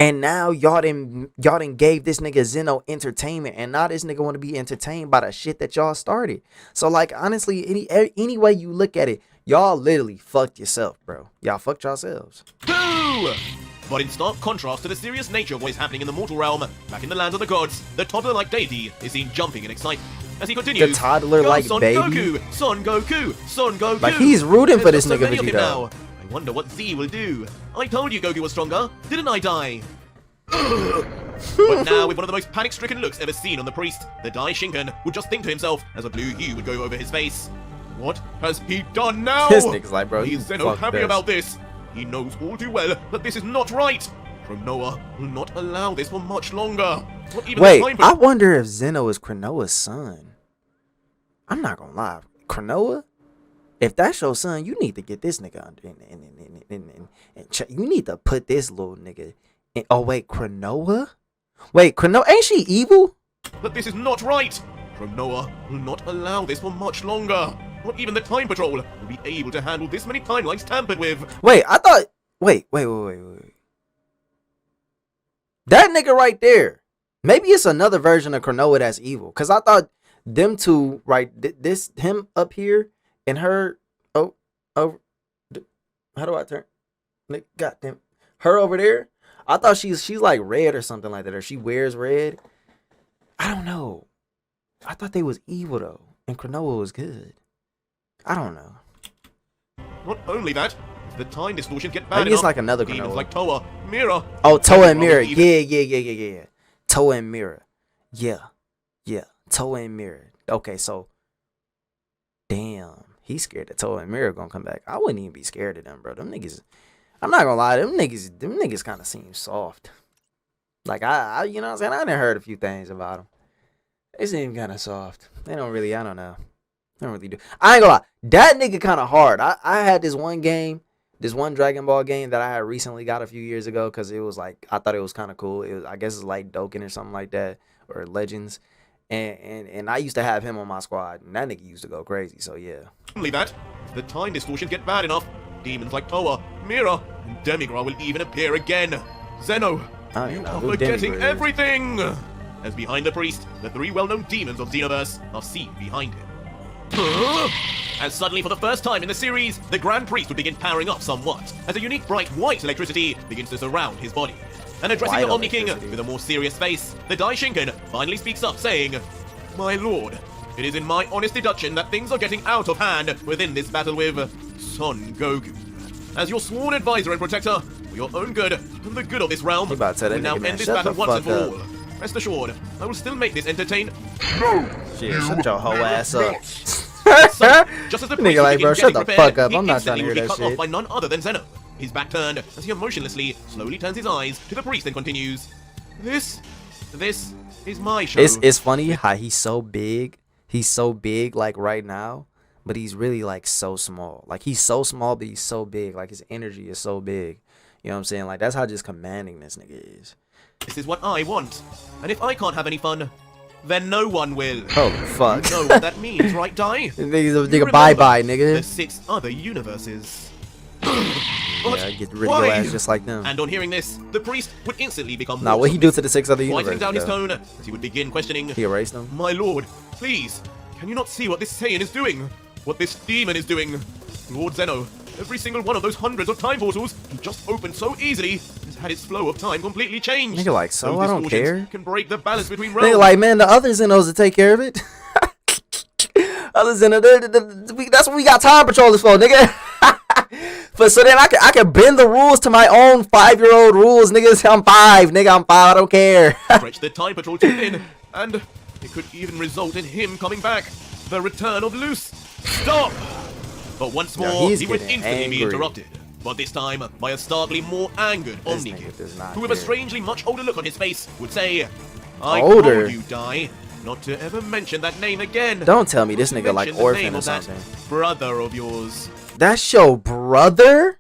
And now y'all done gave this nigga Zeno entertainment, and now this nigga want to be entertained by the shit that y'all started. So, like, honestly, any way you look at it, y'all literally fucked yourself, bro. Y'all fucked yourselves. Boo! But in stark contrast to the serious nature of what is happening in the mortal realm, back in the lands of the gods, the toddler-like deity is seen jumping in excitement. As he continues, The toddler-like "Go, Son baby? Goku! Son Goku! Son Goku!" Like, he's rooting for There's this just so nigga many of him Vegito. now. I wonder what Z will do. I told you Goku was stronger, didn't I, Dai? But now, with one of the most panic-stricken looks ever seen on the priest, the Dai Shinken would just think to himself as a blue hue would go over his face, "What has he done now?" This nigga's like, bro, you He's Zeno fucked happy this. about this. He knows all too well that this is not right. Cronoa will not allow this for much longer. Not even Wait, the time for I wonder if Zeno is Cronoa's son. I'm not gonna lie, Cronoa. If that's your son, you need to get this nigga under and check. You need to put this little nigga in. Oh wait, Cronoa? Wait, Cronoa, ain't she evil? that this is not right. Cronoa will not allow this for much longer. Not even the Time Patrol will be able to handle this many timelines tampered with. Wait, I thought. Wait. That nigga right there. Maybe it's another version of Cronoa that's evil. Cause I thought them two, right? This him up here and her. Oh, how do I turn? Goddamn, her over there. I thought she's like red or something like that, or she wears red. I don't know. I thought they was evil though, and Cronoa was good. I don't know. Not only that, if the time distortions get bad Maybe it's enough, like another demons Cronoa. like Toa, Mira. Oh, Toa and Mira. Even- Yeah. Toa and Mira. Yeah. Toa and Mira. Okay, so damn, he's scared that Toa and Mira gonna come back. I wouldn't even be scared of them, bro. Them niggas. I'm not gonna lie, them niggas kind of seem soft. Like I you know what I'm saying? I done heard a few things about them. They seem kind of soft. They don't really. I don't know. They don't really do. I ain't gonna lie. That nigga kind of hard. I had this one game. This one Dragon Ball game that I had recently got a few years ago, because it was like, I thought it was kind of cool. It was, I guess it's like Dokkan or something like that, or Legends. And I used to have him on my squad, and that nigga used to go crazy. So yeah. Only that, the time distortions get bad enough, demons like Toa, Mira, and Demigra will even appear again. Zeno, I don't you even know are who forgetting Demigra is. everything! As behind the priest, the 3 well-known demons of Xenoverse are seen behind him. And suddenly, for the first time in the series, the Grand Priest would begin powering up somewhat, as a unique bright white electricity begins to surround his body. And addressing White the Omni King electricity. with a more serious face, the Daishinken finally speaks up, saying, "My lord, it is in my honest deduction that things are getting out of hand within this battle with Son Goku. As your sworn advisor and protector, for your own good and the good of this realm, You about to tell that will now nigga, man, end this shut battle the once and fuck for up. all. Rest assured, I will still make this entertaining." No! Shit, you shut your whole will ass up. not. So, just as the priest Nigga like, bro, begins shut getting the prepared, fuck up. he I'm not trying instantly to hear will be that cut shit. off by none other than Zeno. His back turned as he emotionlessly, slowly turns his eyes to the priest and continues, This is my show. It's funny how he's so big. He's so big like right now, but he's really like so small. Like he's so small, but he's so big. Like his energy is so big. You know what I'm saying? Like that's how just commanding this nigga is. This is what I want. And if I can't have any fun, then no one will. Holy fuck. You know what that means, right, Dai? Nigga, bye bye, The nigga. 6 other universes. Yeah, get rid of Why? your ass just like them. And on hearing this, the priest would instantly become Now, more what he do to the 6 other quieting universes? down his though? tone as he would begin questioning, He erased them. My lord, please, can you not see what this Saiyan is doing? What this demon is doing? Lord Zeno, every single one of those hundreds of time portals he just opened so easily has had its flow of time completely changed. Nigga like, so Those I don't distortions care. Can break the balance between realms. Nigga like, man, the other Zenos to take care of it. Other Zenos, that's what we got time patrollers for, nigga. But so then I can bend the rules to my own 5-year-old rules, niggas. I'm 5, nigga. I'm 5. I don't care. Stretch the time patrol too thin, and it could even result in him coming back. The return of Luce. Stop! But once Yo, more, he's he would getting instantly be angry. interrupted. But this time, by a starkly more angered This Omni nigga King, does not who with a care. strangely much older look on his face would say, I Older? told you, Dai, not to ever mention that name again. Don't tell me this Not to nigga like mention the orphan name or of that something. brother of yours. That's your brother?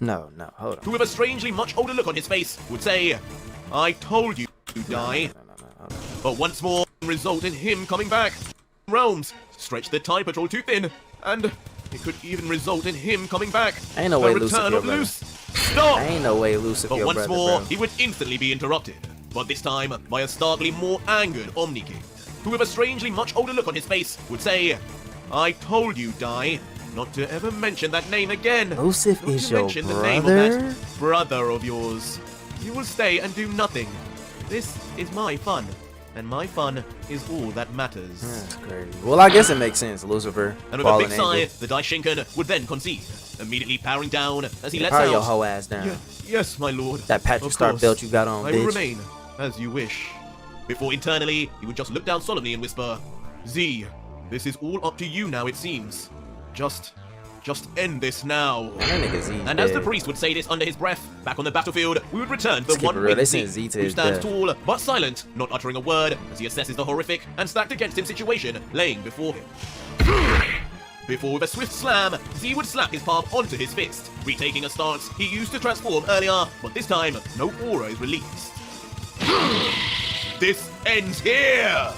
No, hold on. Who with a strangely much older look on his face would say, I told you, Dai. No. But once more, result in him coming back. Realms, stretch the time patrol too thin, and it could even result in him coming back. Ain't no the way return Lucifer, of brother. Luce. Stop! Ain't no way Lucifer, But your once brother, more, bro. he would instantly be interrupted. But this time, by a starkly more angered Omni King, who with a strangely much older look on his face would say, I told you, Dai, not to ever mention that name again. Lucifer Not is to your mention the name of brother? that brother of yours. You will stay and do nothing. This is my fun, and my fun is all that matters. That's crazy. Well, I guess it makes sense, Lucifer. And with a fallen big sigh, angel. the Daishinken would then concede, immediately powering down as he lets Power out. your whole ass down. Yes, my lord. That Patrick Of Star course. belt you got on, I will bitch. remain as you wish. Before internally, he would just look down solemnly and whisper, Z, this is all up to you now, it seems. Just end this now. Man, that nigga Z And as the dead. priest would say this under his breath, back on the battlefield, we would return to Let's the keep it one real, they with send Z, Z to who his stands death. tall but silent, not uttering a word as he assesses the horrific and stacked against him situation laying before him. Before with a swift slam, Z would slap his palm onto his fist, retaking a stance he used to transform earlier, but this time, no aura is released. This ends here!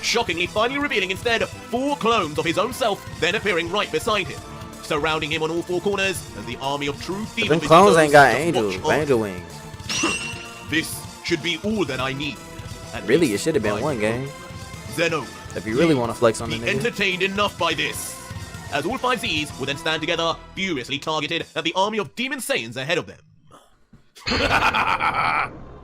Shockingly finally revealing instead 4 clones of his own self, then appearing right beside him, surrounding him on all 4 corners as the army of true But demon them clones Vegitos ain't got just angels, watch on. angel wings. This should be all that I need. At Really, it least should have been I one hope. game. Zeno, If you really want to flex on the be nigga. entertained enough by this. As all 5 Z's would then stand together, furiously targeted at the army of demon Saiyans ahead of them.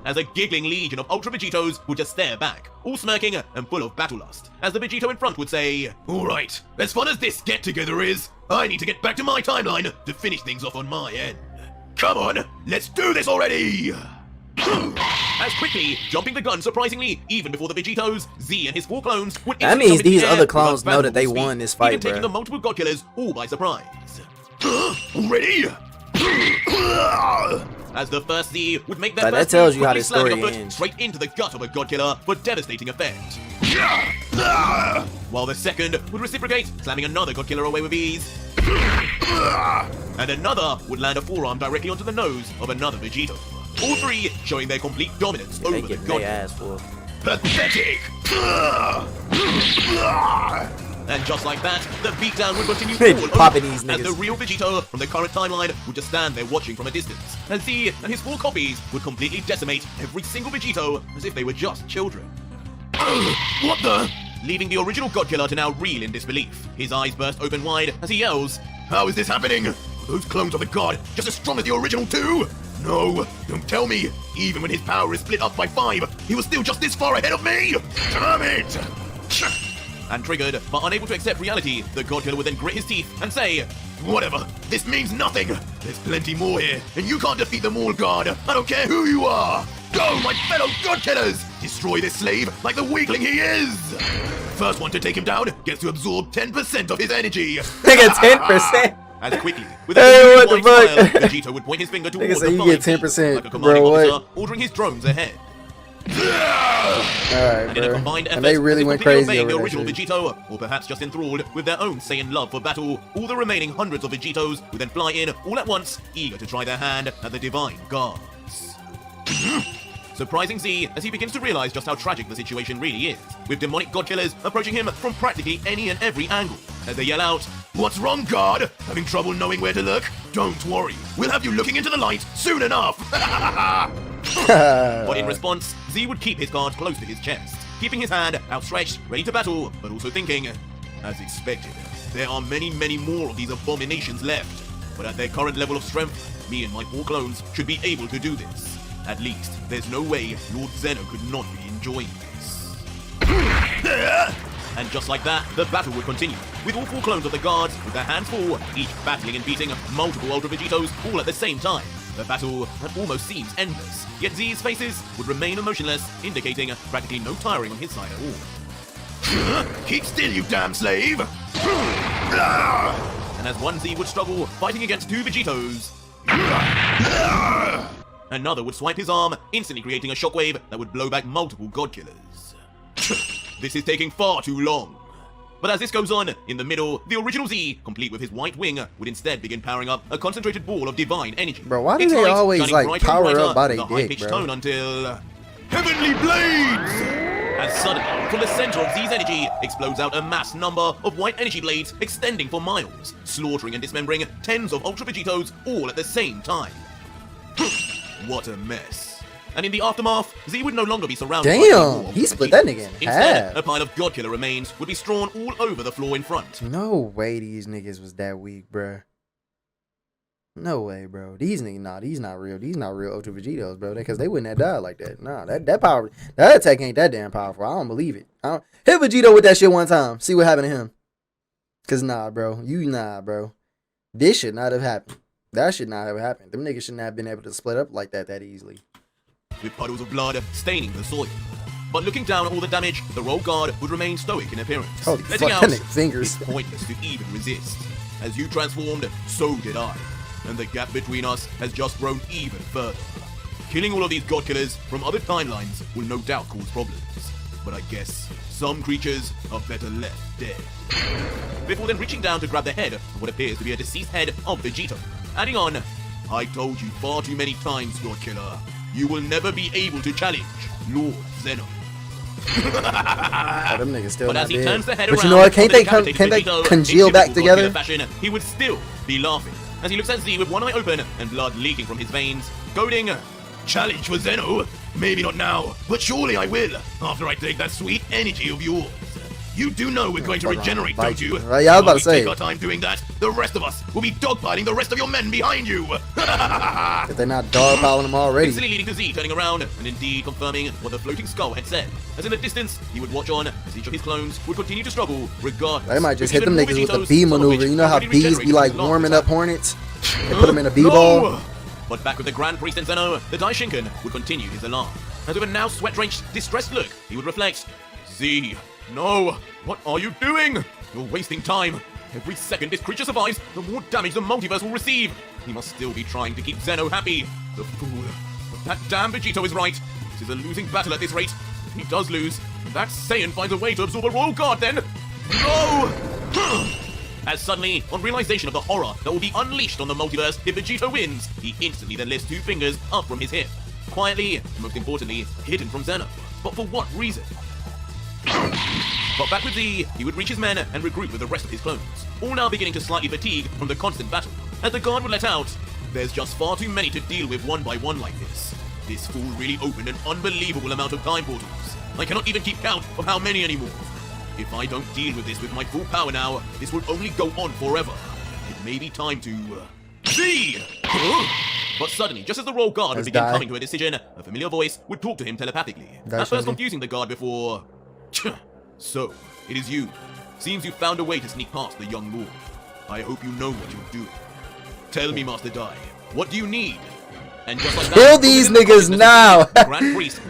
As a giggling legion of Ultra Vegitos would just stare back, all smirking and full of battle lust, as the Vegito in front would say, Alright, as fun as this get-together is, I need to get back to my timeline to finish things off on my end. Come on, let's do this already! As quickly, jumping the gun surprisingly, even before the Vegitos, Z and his 4 clones would That instantly means jump into these the other air clones with know that they unfathomable won speed, this fight, even taking bruh. the multiple god killers all by surprise. Already? As the first Z would make their But that first tells move, you how quickly this slamming story a foot ends. straight into the gut of a god killer for devastating effect. While the second would reciprocate, slamming another god killer away with ease. And another would land a forearm directly onto the nose of another Vegito. All 3 showing their complete dominance They over the getting god. their ass full. Pathetic! And just like that, the beatdown would continue all Popping over, these as the niggas. real Vegito from the current timeline would just stand there watching from a distance, and Z and his 4 copies would completely decimate every single Vegito as if they were just children. What the? Leaving the original Godkiller to now reel in disbelief. His eyes burst open wide as he yells, "How is this happening? Are those clones of the god just as strong as the original too? No, don't tell me. Even when his power is split up by 5, he was still just this far ahead of me! Damn it!" And triggered, but unable to accept reality, the Godkiller would then grit his teeth and say, "Whatever, this means nothing. There's plenty more here, and you can't defeat them all, God. I don't care who you are. Go, my fellow Godkillers! Destroy this slave like the weakling he is! First one to take him down gets to absorb 10% of his energy." Nigga, 10%. As quickly, with Hey, a what the white fuck? smile, Vegito would point his finger towards Nigga say the you flying get 10%, like a commanding bro, what? officer ordering his drones ahead. Alright, And in a bro. combined effort, And they really as if went completely crazy obeying over the that original shit. Vegito, or perhaps just enthralled with their own Saiyan love for battle, all the remaining hundreds of Vegitos would then fly in all at once, eager to try their hand at the divine gods. Surprising Z as he begins to realize just how tragic the situation really is, with demonic godkillers approaching him from practically any and every angle. As they yell out, "What's wrong, God? Having trouble knowing where to look? Don't worry, we'll have you looking into the light soon enough!" But in response, Z would keep his guard close to his chest, keeping his hand outstretched, ready to battle, but also thinking, as expected, there are many, many more of these abominations left. But at their current level of strength, me and my 4 clones should be able to do this. At least, there's no way Lord Zeno could not be enjoying this. And just like that, the battle would continue, with all 4 clones of the guards with their hands full, each battling and beating multiple Ultra Vegitos all at the same time. The battle that almost seems endless, yet Z's faces would remain emotionless, indicating practically no tiring on his side at all. "Keep still, you damn slave!" And as one Z would struggle, fighting against 2 Vegitos, another would swipe his arm, instantly creating a shockwave that would blow back multiple Godkillers. This is taking far too long. But as this goes on, in the middle, the original Z, complete with his white wing, would instead begin powering up a concentrated ball of divine energy. Bro, why do Its they light always, shining like, brighter and power brighter up by with they a high-pitched dick, bro? tone until Heavenly Blades! As suddenly, from the center of Z's energy, explodes out a mass number of white energy blades extending for miles, slaughtering and dismembering tens of Ultra Vegitos all at the same time. What a mess. And in the aftermath, Z would no longer be surrounded by a Damn, war of he split that nigga in Instead, half. a pile of Godkiller remains would be strewn all over the floor in front. No way these niggas was that weak, bruh. No way, bro. These niggas, nah, these not real. These not real Ultra Vegitos, bro. Because they wouldn't have died like that. Nah, that power, that attack ain't that damn powerful. I don't believe it. I don't, hit Vegito with that shit one time. See what happened to him. Cause nah, bro. Bro. This should not have happened. That should not have happened. Them niggas shouldn't have been able to split up like that easily. With puddles of blood staining the soil. But looking down at all the damage, the royal guard would remain stoic in appearance. Holy letting fuck, out, that nigga fingers. "It's pointless to even resist. As you transformed, so did I. And the gap between us has just grown even further. Killing all of these Godkillers from other timelines will no doubt cause problems. But I guess some creatures are better left dead." Before then reaching down to grab the head of what appears to be a deceased head of Vegito, adding on, "I told you far too many times, Godkiller, you will never be able to challenge Lord Zeno." Oh, them niggas still But not as he dead. turns the head But around, you know what? Can't the they decapitated Vegito, congeal in back typical together? Godkiller fashion, he would still be laughing as he looks at Z with one eye open and blood leaking from his veins, goading, "Challenge for Zeno? Maybe not now, but surely I will, after I take that sweet energy of yours. You do know we're going to regenerate, don't you? Right, yeah, I was about While to we say. take our time doing that, the rest of us will be dogpiling the rest of your men behind you." If they're not dogpiling them already. Instantly leading to Z turning around and indeed confirming what the floating skull had said. As in the distance, he would watch on as each of his clones would continue to struggle regardless. They might just with hit them even niggas more with the Vegitos, bee some of maneuver. which You know how already bees be regenerated like from last warming attack. up hornets? They put them in a bee ball. But back with the Grand Priest and Zeno, the Daishinkan would continue his alarm. As with a now sweat-drenched, distressed look, he would reflect, "Z, no, what are you doing? You're wasting time. Every second this creature survives, the more damage the multiverse will receive. He must still be trying to keep Zeno happy. The fool. But that damn Vegito is right. This is a losing battle at this rate. If he does lose, that Saiyan finds a way to absorb a royal guard then. No!" As suddenly, on realization of the horror that will be unleashed on the multiverse if Vegito wins, he instantly then lifts 2 fingers up from his hip. Quietly, and most importantly, hidden from Zeno. But for what reason? But back with Z, he would reach his men and regroup with the rest of his clones, all now beginning to slightly fatigue from the constant battle. As the guard would let out, there's just far too many to deal with one by one like this. This fool really opened an unbelievable amount of time portals. I cannot even keep count of how many anymore. If I don't deal with this with my full power now, this will only go on forever. It may be time to... Z! But suddenly, just as the royal guard would begin coming to a decision, a familiar voice would talk to him telepathically. At first confusing the guard before... So, it is you. Seems you found a way to sneak past the young lord. I hope you know what you're doing. Tell me, Master Dai, what do you need? And just like that, kill these niggas now.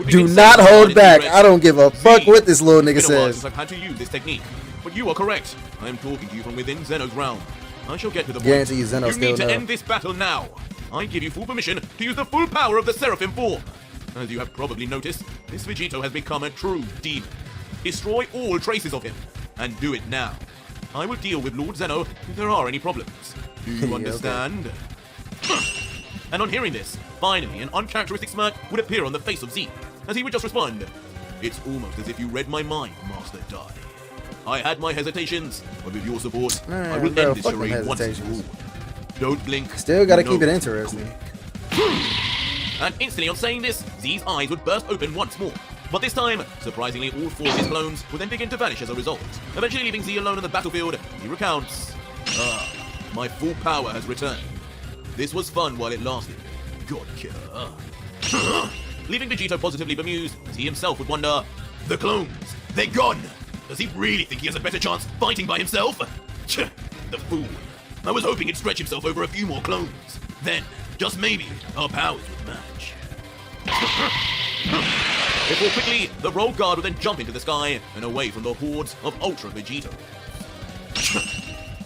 Do not hold back. I don't give a fuck what this little nigga says. I've had to use this technique, but you are correct. I am talking to you from within Zeno's realm. I shall get to the point. Guarantee Zeno you still need to know. end this battle now. I give you full permission to use the full power of the Seraphim form. As you have probably noticed, this Vegito has become a true demon. Destroy all traces of him, and do it now. I will deal with Lord Zeno if there are any problems. Do you understand? And on hearing this, finally an uncharacteristic smirk would appear on the face of Z, as he would just respond, "It's almost as if you read my mind, Master Dai. I had my hesitations, but with your support, I will end this charade once and for all. Don't blink. Still gotta keep it interesting." And instantly on saying this, Z's eyes would burst open once more. But this time, surprisingly, all four of his clones would then begin to vanish as a result, eventually leaving Z alone on the battlefield. He recounts, my full power has returned. This was fun while it lasted. God killer. Leaving Vegito positively bemused, as he himself would wonder, the clones, they're gone. Does he really think he has a better chance fighting by himself? The fool. I was hoping he'd stretch himself over a few more clones. Then, just maybe, our powers would match. Before quickly, the royal guard would then jump into the sky and away from the hordes of Ultra Vegito.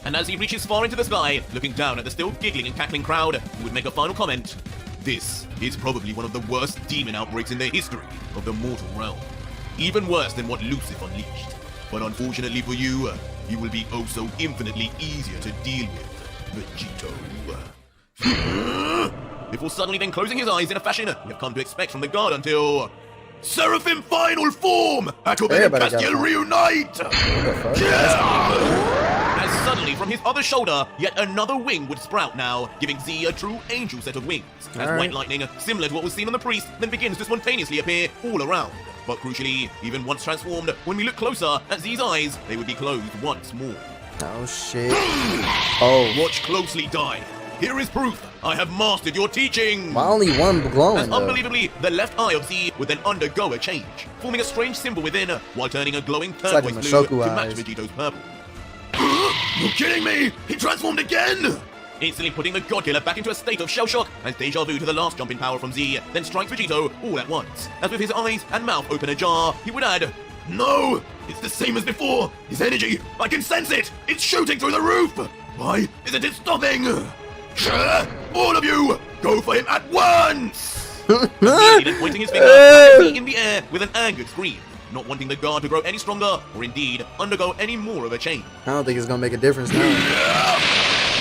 And as he reaches far into the sky, looking down at the still giggling and cackling crowd, he would make a final comment. This is probably one of the worst demon outbreaks in the history of the mortal realm. Even worse than what Lucifer unleashed. But unfortunately for you, he will be oh so infinitely easier to deal with, Vegito. Before suddenly then closing his eyes in a fashion you have come to expect from the guard until... Seraphim final form! Aquaman and Castiel reunite! As suddenly from his other shoulder, yet another wing would sprout now, giving Z a true angel set of wings. As white lightning, similar to what was seen on the priest, then begins to spontaneously appear all around. But crucially, even once transformed, when we look closer at Z's eyes, they would be closed once more. Oh shit. Oh. Watch closely, Dai. Here is proof. I have mastered your teaching. Why only one glowing? As unbelievably, the left eye of Z would then undergo a change, forming a strange symbol within, while turning a glowing turquoise blue to match Vegito's purple. You're kidding me! He transformed again! Instantly putting the Godkiller back into a state of shell shock as deja vu to the last jump in power from Z then strikes Vegito all at once. As with his eyes and mouth open ajar, he would add, no! It's the same as before! His energy! I can sense it! It's shooting through the roof! Why isn't it stopping? All of you! Go for him at once! Then pointing his finger in the air with an angered scream, not wanting the guard to grow any stronger or indeed undergo any more of a change. I don't think it's gonna make a difference now.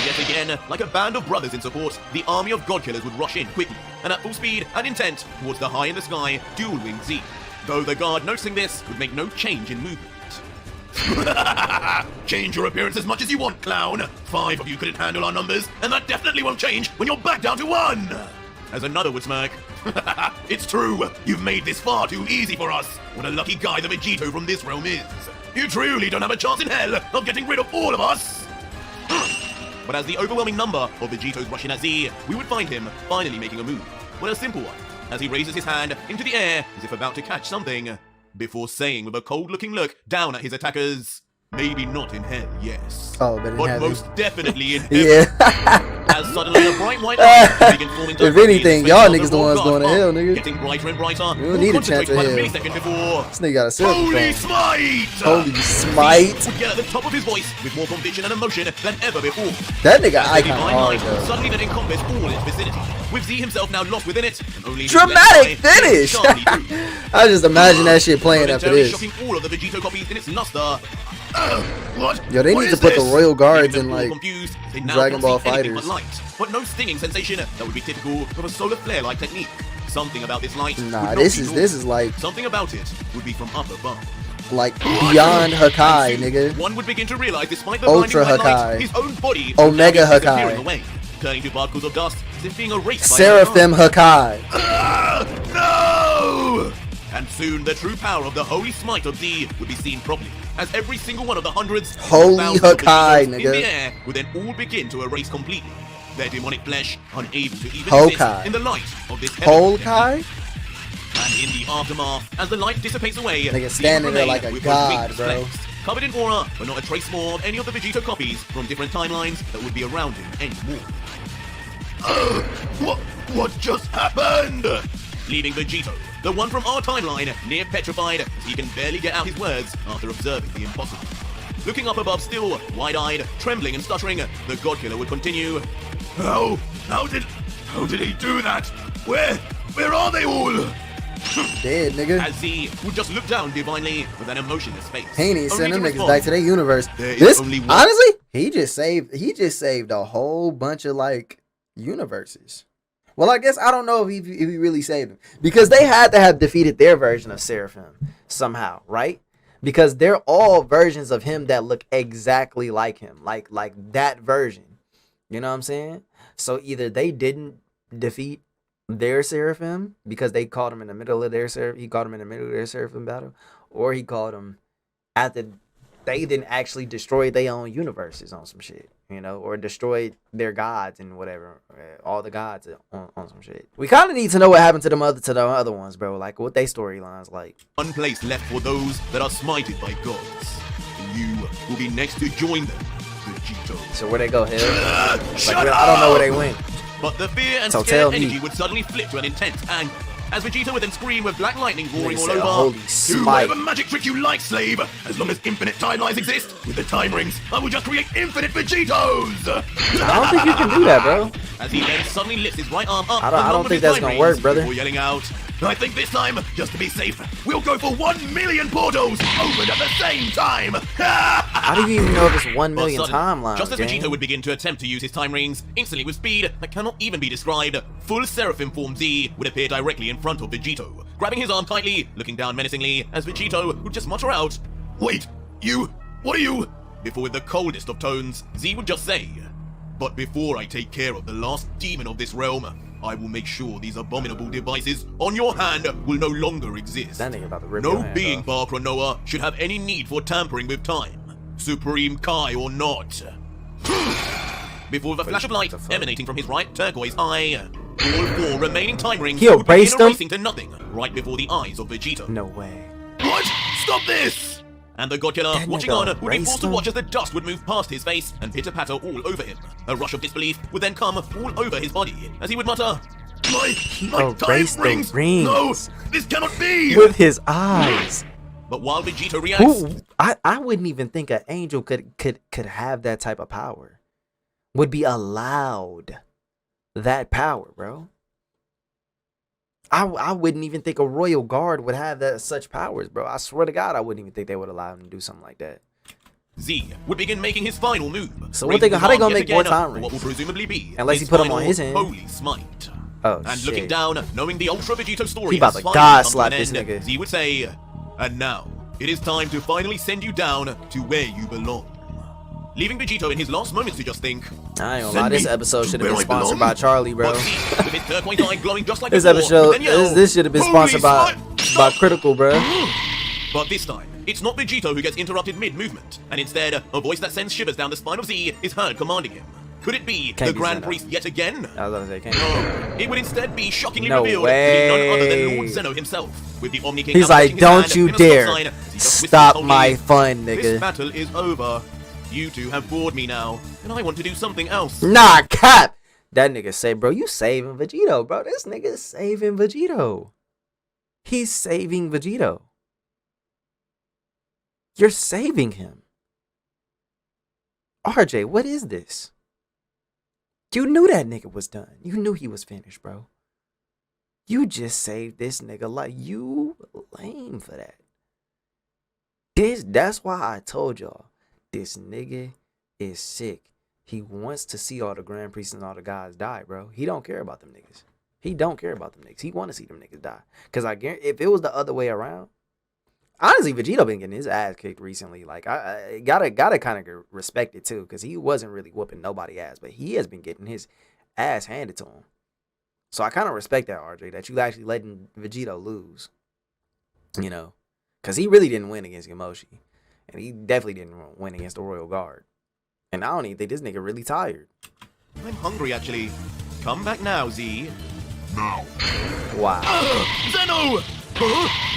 Yet again, like a band of brothers in support, the army of Godkillers would rush in quickly and at full speed and intent towards the high in the sky dual-winged Z. Though the guard noticing this would make no change in movement. Change your appearance as much as you want, clown. 5 of you couldn't handle our numbers, and that definitely won't change when you're back down to 1. As another would smirk. It's true. You've made this far too easy for us. What a lucky guy the Vegito from this realm is. You truly don't have a chance in hell of getting rid of all of us. But as the overwhelming number of Vegitos rush in at Z, we would find him finally making a move. Well, a simple one, as he raises his hand into the air as if about to catch something, before saying with a cold-looking look down at his attackers, maybe not in hell, yes. Oh, but most definitely in heaven. Yeah. As suddenly a bright white light begin forming to if anything, y'all niggas the ones going to hell, nigga. Getting brighter and brighter. You don't need a chance of hell. Before, this nigga got a silver Holy phone. smite! Holy smite! Would yell at the top of his voice with more conviction and emotion than ever before. That nigga icon Divine hard, light though. suddenly then encompassed all its vicinity, with Z himself now lost within it, and only his Dramatic left eye finish! sharply through. I just imagine that shit playing after momentarily this. shocking all of the Vegito copies in its luster. What? Yo, they What need to is put this? the royal guards Leaving in them all like confused, they now Dragon can't Ball see anything Fighters. but light, but no stinging sensation that would be typical of a solar flare-like technique. Something about this light. Nah, would not this be is normal. like Something about it would be from up above. beyond Hakai, And soon, nigga. one would begin to realize, despite the Ultra blinding white light, Hakai. his own body Omega would now be disappearing Hakai. away, turning to particles of dust as if being erased by Seraphim Hakai. No! And soon the true power of the holy smite of Z would be seen properly, as every single one of the hundreds of Holy thousands of Hakai, Vegitos in nigga. the air would then all begin to erase completely, their demonic flesh unable to even Hokai. exist in the light of this heavenly Holkai? And in the aftermath, as the light dissipates away, Nigga Z standing there remain like a with god, wings bro. flexed, covered in aura, but not a trace more of any of the Vegito copies from different timelines that would be around him anymore. What just happened? Leaving Vegito, the one from our timeline, near petrified, as he can barely get out his words after observing the impossible. Looking up above still, wide-eyed, trembling and stuttering, the God-Killer would continue. How did he do that? Where are they all? Dead, nigga. As Z would just look down divinely with an emotionless face. He ain't even only send them to niggas respond, back to their universe. There is This, only one. honestly, he just saved a whole bunch of like universes. Well, I guess I don't know if he really saved them, because they had to have defeated their version of Seraphim somehow, right? Because they're all versions of him that look exactly like him, like that version. You know what I'm saying? So either they didn't defeat their Seraphim because they caught him in the middle of their he caught him in the middle of their Seraphim battle, or he caught him after they didn't actually destroy their own universes on some shit, you know, or destroyed their gods and whatever, all the gods on some shit. We kind of need to know what happened to the other ones, bro. Like what they storylines like. One place left for those that are smited by gods. And you will be next to join them, Vegito. So where they go, hell? Shut I don't know where they went. But the fear and So scared tell me. energy would suddenly flip to an intense anger, as Vegito would then scream with black lightning roaring Nigga all said, over. "Holy Do smite." whatever magic trick you like, slave. As long as infinite timelines exist, with the time rings, I will just create infinite Vegitos. I don't think you can do that, bro. As he then suddenly lifts his right arm up. I don't along with think his that's time gonna rings work, brother. Before yelling out, I think this time, just to be safe, we'll go for 1 million portals open at the same time. I don't even know if it's 1 But million suddenly, timelines. just as gang. Vegito would begin to attempt to use his time rings, instantly with speed that cannot even be described, full Seraphim form Z would appear directly in front of Vegito, grabbing his arm tightly, looking down menacingly, as Vegito would just mutter out, Wait, what are you? Before with the coldest of tones, Z would just say, But before I take care of the last demon of this realm, I will make sure these abominable devices on your hand will no longer exist. That nigga about to rip your No hand being off. bar Chronoa should have any need for tampering with time, Supreme Kai or not. Before the flash of light emanating from his right turquoise eye, all 4 remaining time rings He would begin erased them? erasing to nothing right before the eyes of Vegito. No way. What? Stop this! And the God-Killer, That watching nigga on, would be erased forced to them? watch as the dust would move past his face and pitter-patter all over him. A rush of disbelief would then come all over his body, as he would mutter, My time erased the rings! rings. No, this cannot be! With his eyes. But while Vegito reacts, I wouldn't even think an angel could have that type of power. Would be allowed that power, bro. I wouldn't even think a royal guard would have such powers, bro. I swear to God, I wouldn't even think they would allow him to do something like that. Z would begin making his final move. So how they gonna raising make his more arm yet time again for what will rings? presumably be Unless his he put 'em on final his hand. Holy smite. Oh, And shit. looking down, knowing the Ultra Vegito story He about has to finally god come to slap an this end, nigga. Z would say, and now, it is time to finally send you down to where you belong. Leaving Vegito in his last moments to just think, I ain't gonna Send lie, this me episode to should have where been I sponsored belong? by Charlie, bro. But Z, with his turquoise eye glowing just like This before, episode, would then yell, this should have been "Holy sponsored by smite, Critical, bro. But this time, it's not Vegito who gets interrupted mid-movement, and instead, a voice that sends shivers down the spine of Z is heard commanding him. Could it be Can't the be Grand Zeno. Priest yet again? I was gonna say, can't No, it would instead be shockingly No revealed to be none other way. than Lord Zeno himself, with the Omni King He's like, outstretching his don't hand you in a stop dare sign as he just whispers stop coldly, my fun, This nigga. battle is over. You two have bored me now, and I want to do something else. Nah, cap. That nigga say, bro, you saving Vegito, bro. This nigga is saving Vegito. He's saving Vegito. You're saving him. RJ, what is this? You knew that nigga was done. You knew he was finished, bro. You just saved this nigga life. You lame for that. That's why I told y'all. This nigga is sick. He wants to see all the Grand Priests and all the guys die, bro. He don't care about them niggas. He don't care about them niggas. He want to see them niggas die. Because I guarantee, if it was the other way around, honestly, Vegito been getting his ass kicked recently. Like, I gotta kind of respect it too, because he wasn't really whooping nobody ass, but he has been getting his ass handed to him. So I kind of respect that, RJ, that you actually letting Vegito lose. You know, because he really didn't win against Yamoshi, and he definitely didn't win against the Royal Guard. And I don't even think this nigga really tired. I'm hungry, actually. Come back now, Z. Now. Wow. Zeno!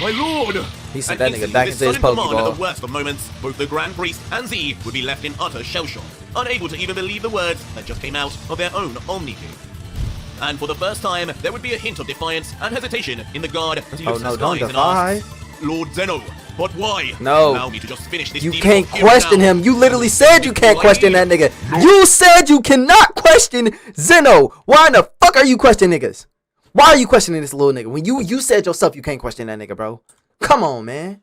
My lord! He sent that nigga back into his Pokeball. At the worst of moments, both the Grand Priest and Z would be left in utter shell-shock, unable to even believe the words that just came out of their own Omni King. And for the first time, there would be a hint of defiance and hesitation in the guard as he looks at skies and asks, Lord Zeno, but why? No. Allow me to just finish this. You can't question him. You literally said you can't question that nigga. You said you cannot question Zeno. Why in the fuck are you questioning niggas? Why are you questioning this little nigga? When you said yourself you can't question that nigga, bro. Come on, man.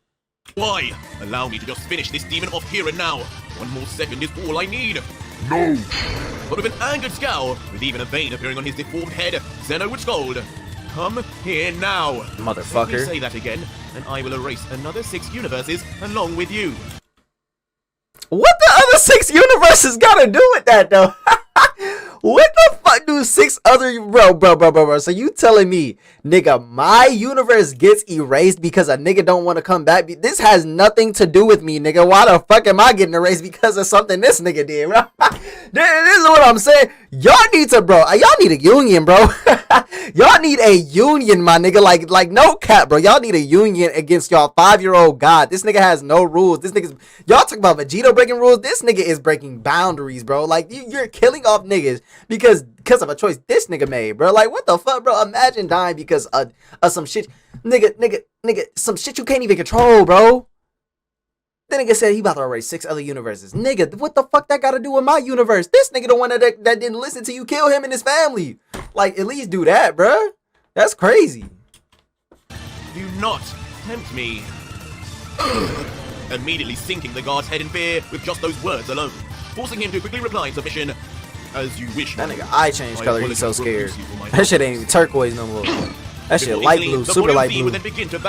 Why? Allow me to just finish this demon off here and now. One more second is all I need. No. But with an angered scowl, with even a vein appearing on his deformed head, Zeno would scold. Come here now. Motherfucker. Let me say that again, and I will erase another 6 universes along with you. What the other 6 universes gotta do with that, though? What the fuck do 6 other... Bro. So you telling me, nigga, my universe gets erased because a nigga don't want to come back? This has nothing to do with me, nigga. Why the fuck am I getting erased because of something this nigga did, bro? This is what I'm saying. Y'all need to, bro. Y'all need a union, bro. Y'all need a union, my nigga. Like no cap, bro. Y'all need a union against y'all 5-year-old god. This nigga has no rules. This nigga's... Y'all talk about Vegito breaking rules. This nigga is breaking boundaries, bro. Like, you're killing off niggas because of a choice this nigga made, bro. Like, what the fuck, bro? Imagine dying because of some shit. Nigga, some shit you can't even control, bro. The nigga said he about to erase 6 other universes. Nigga, what the fuck that got to do with my universe? This nigga the one that didn't listen to you kill him and his family. Like, at least do that, bro. That's crazy. Do not tempt me. Immediately sinking the guard's head in fear with just those words alone, forcing him to quickly reply in submission. As you wish. That nigga eye changed color, he's so scared. That shit ain't even turquoise no more. That shit light blue, super light blue,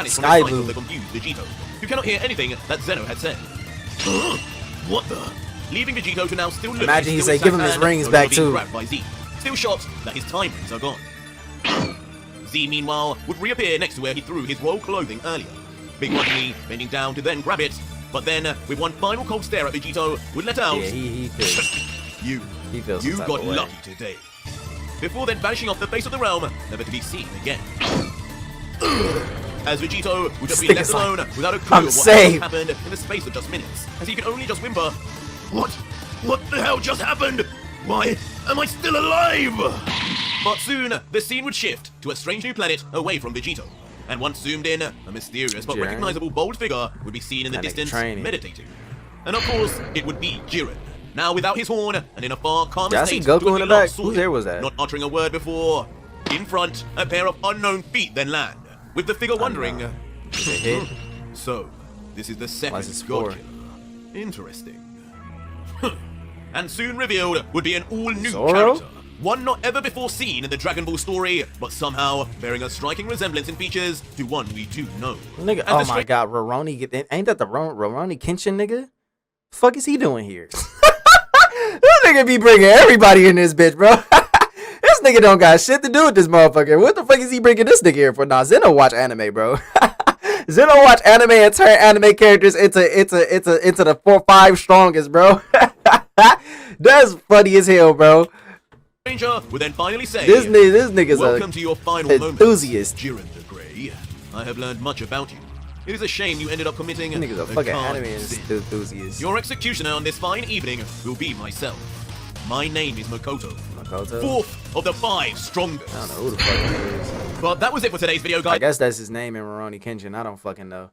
sky blue. The confused Vegito, who cannot hear anything that Zeno had said. What the? Leaving Vegito to now still look. Imagine he say, give him his rings back too. By Z, still shocked that his time rings are gone. Z, meanwhile, would reappear next to where he threw his royal clothing earlier, begrudgingly bending down to then grab it, but then, with one final cold stare at Vegito, would let out. Yeah, he feels You got lucky today. Before then vanishing off the face of the realm, never to be seen again. As Vegito would just be left alone without a clue of what happened in the space of just minutes, as he could only just whimper, What the hell just happened? Why am I still alive? But soon, the scene would shift to a strange new planet away from Vegito. And once zoomed in, a mysterious but recognizable bold figure would be seen in the distance, meditating. And of course, it would be Jiren. Now without his horn, and in a far calmer state, Goku in the back. Who there was that? Not uttering a word before. In front, a pair of unknown feet then land, with the figure wondering. So, this is the second God Killer. Interesting. And soon revealed would be an all-new character. One not ever before seen in the Dragon Ball story, but somehow bearing a striking resemblance in features to one we do know. Nigga, oh my god, Rurouni, ain't that the Rurouni Kenshin nigga? Fuck is he doing here? This nigga be bringing everybody in this bitch, bro. This nigga don't got shit to do with this motherfucker. What the fuck is he bringing this nigga here for? Nah, Zeno watch anime, bro. Zeno watch anime and turn anime characters into the 4-5 strongest, bro. That's funny as hell, bro. Stranger would then finally say, this nigga's welcome to your final enthusiast. Jiren the Grey. I have learned much about you. It is a shame you ended up committing nigga's a fucking anime enthusiast. Your executioner on this fine evening will be myself. My name is Makoto. Fourth of the 5 strongest. I don't know who the fuck that is. But that was it for today's video, guys. I guess that's his name in Rurouni Kenshin. I don't fucking know.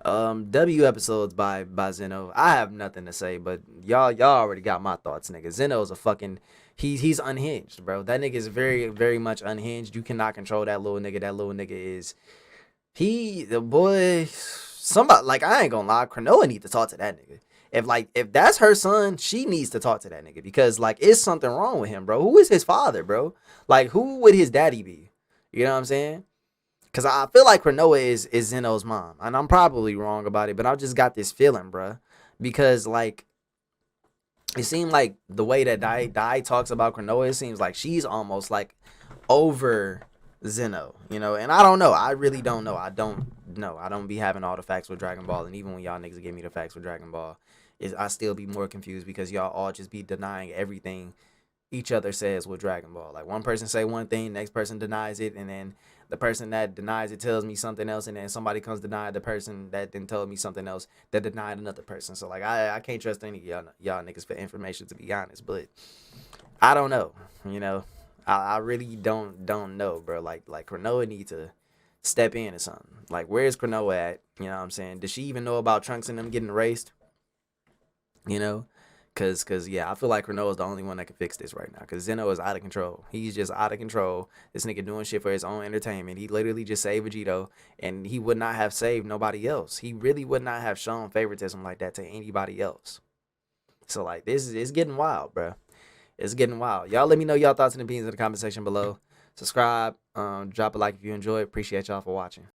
W episodes by Zeno. I have nothing to say, but y'all already got my thoughts, nigga. Zeno's a fucking he's unhinged, bro. That nigga is very, very much unhinged. You cannot control that little nigga. That little nigga is somebody, like, I ain't gonna lie, Cronoa need to talk to that nigga. If that's her son, she needs to talk to that nigga, because like it's something wrong with him, bro. Who is his father, bro? Like, who would his daddy be? You know what I'm saying? Because I feel like Cronoa is Zeno's mom. And I'm probably wrong about it, but I just got this feeling, bruh. Because, like, it seemed like the way that Dai talks about Cronoa, it seems like she's almost like over Zeno, you know. And I don't know. I really don't know. I don't know. I don't be having all the facts with Dragon Ball. And even when y'all niggas give me the facts with Dragon Ball, I still be more confused because y'all all just be denying everything each other says with Dragon Ball. Like one person say one thing, next person denies it, and then the person that denies it tells me something else, and then somebody comes deny the person that then told me something else that denied another person. So like I can't trust any of y'all niggas for information, to be honest. But I don't know, you know. I really don't know, bro. Like Cronoa need to step in or something. Like where's Cronoa at? You know what I'm saying? Does she even know about Trunks and them getting erased? You know? Cause yeah, I feel like Renault is the only one that can fix this right now. Cause Zeno is out of control. He's just out of control. This nigga doing shit for his own entertainment. He literally just saved Vegito, and he would not have saved nobody else. He really would not have shown favoritism like that to anybody else. So like this is it's getting wild, bro. It's getting wild. Y'all let me know y'all thoughts and opinions in the comment section below. Subscribe, drop a like if you enjoy. Appreciate y'all for watching.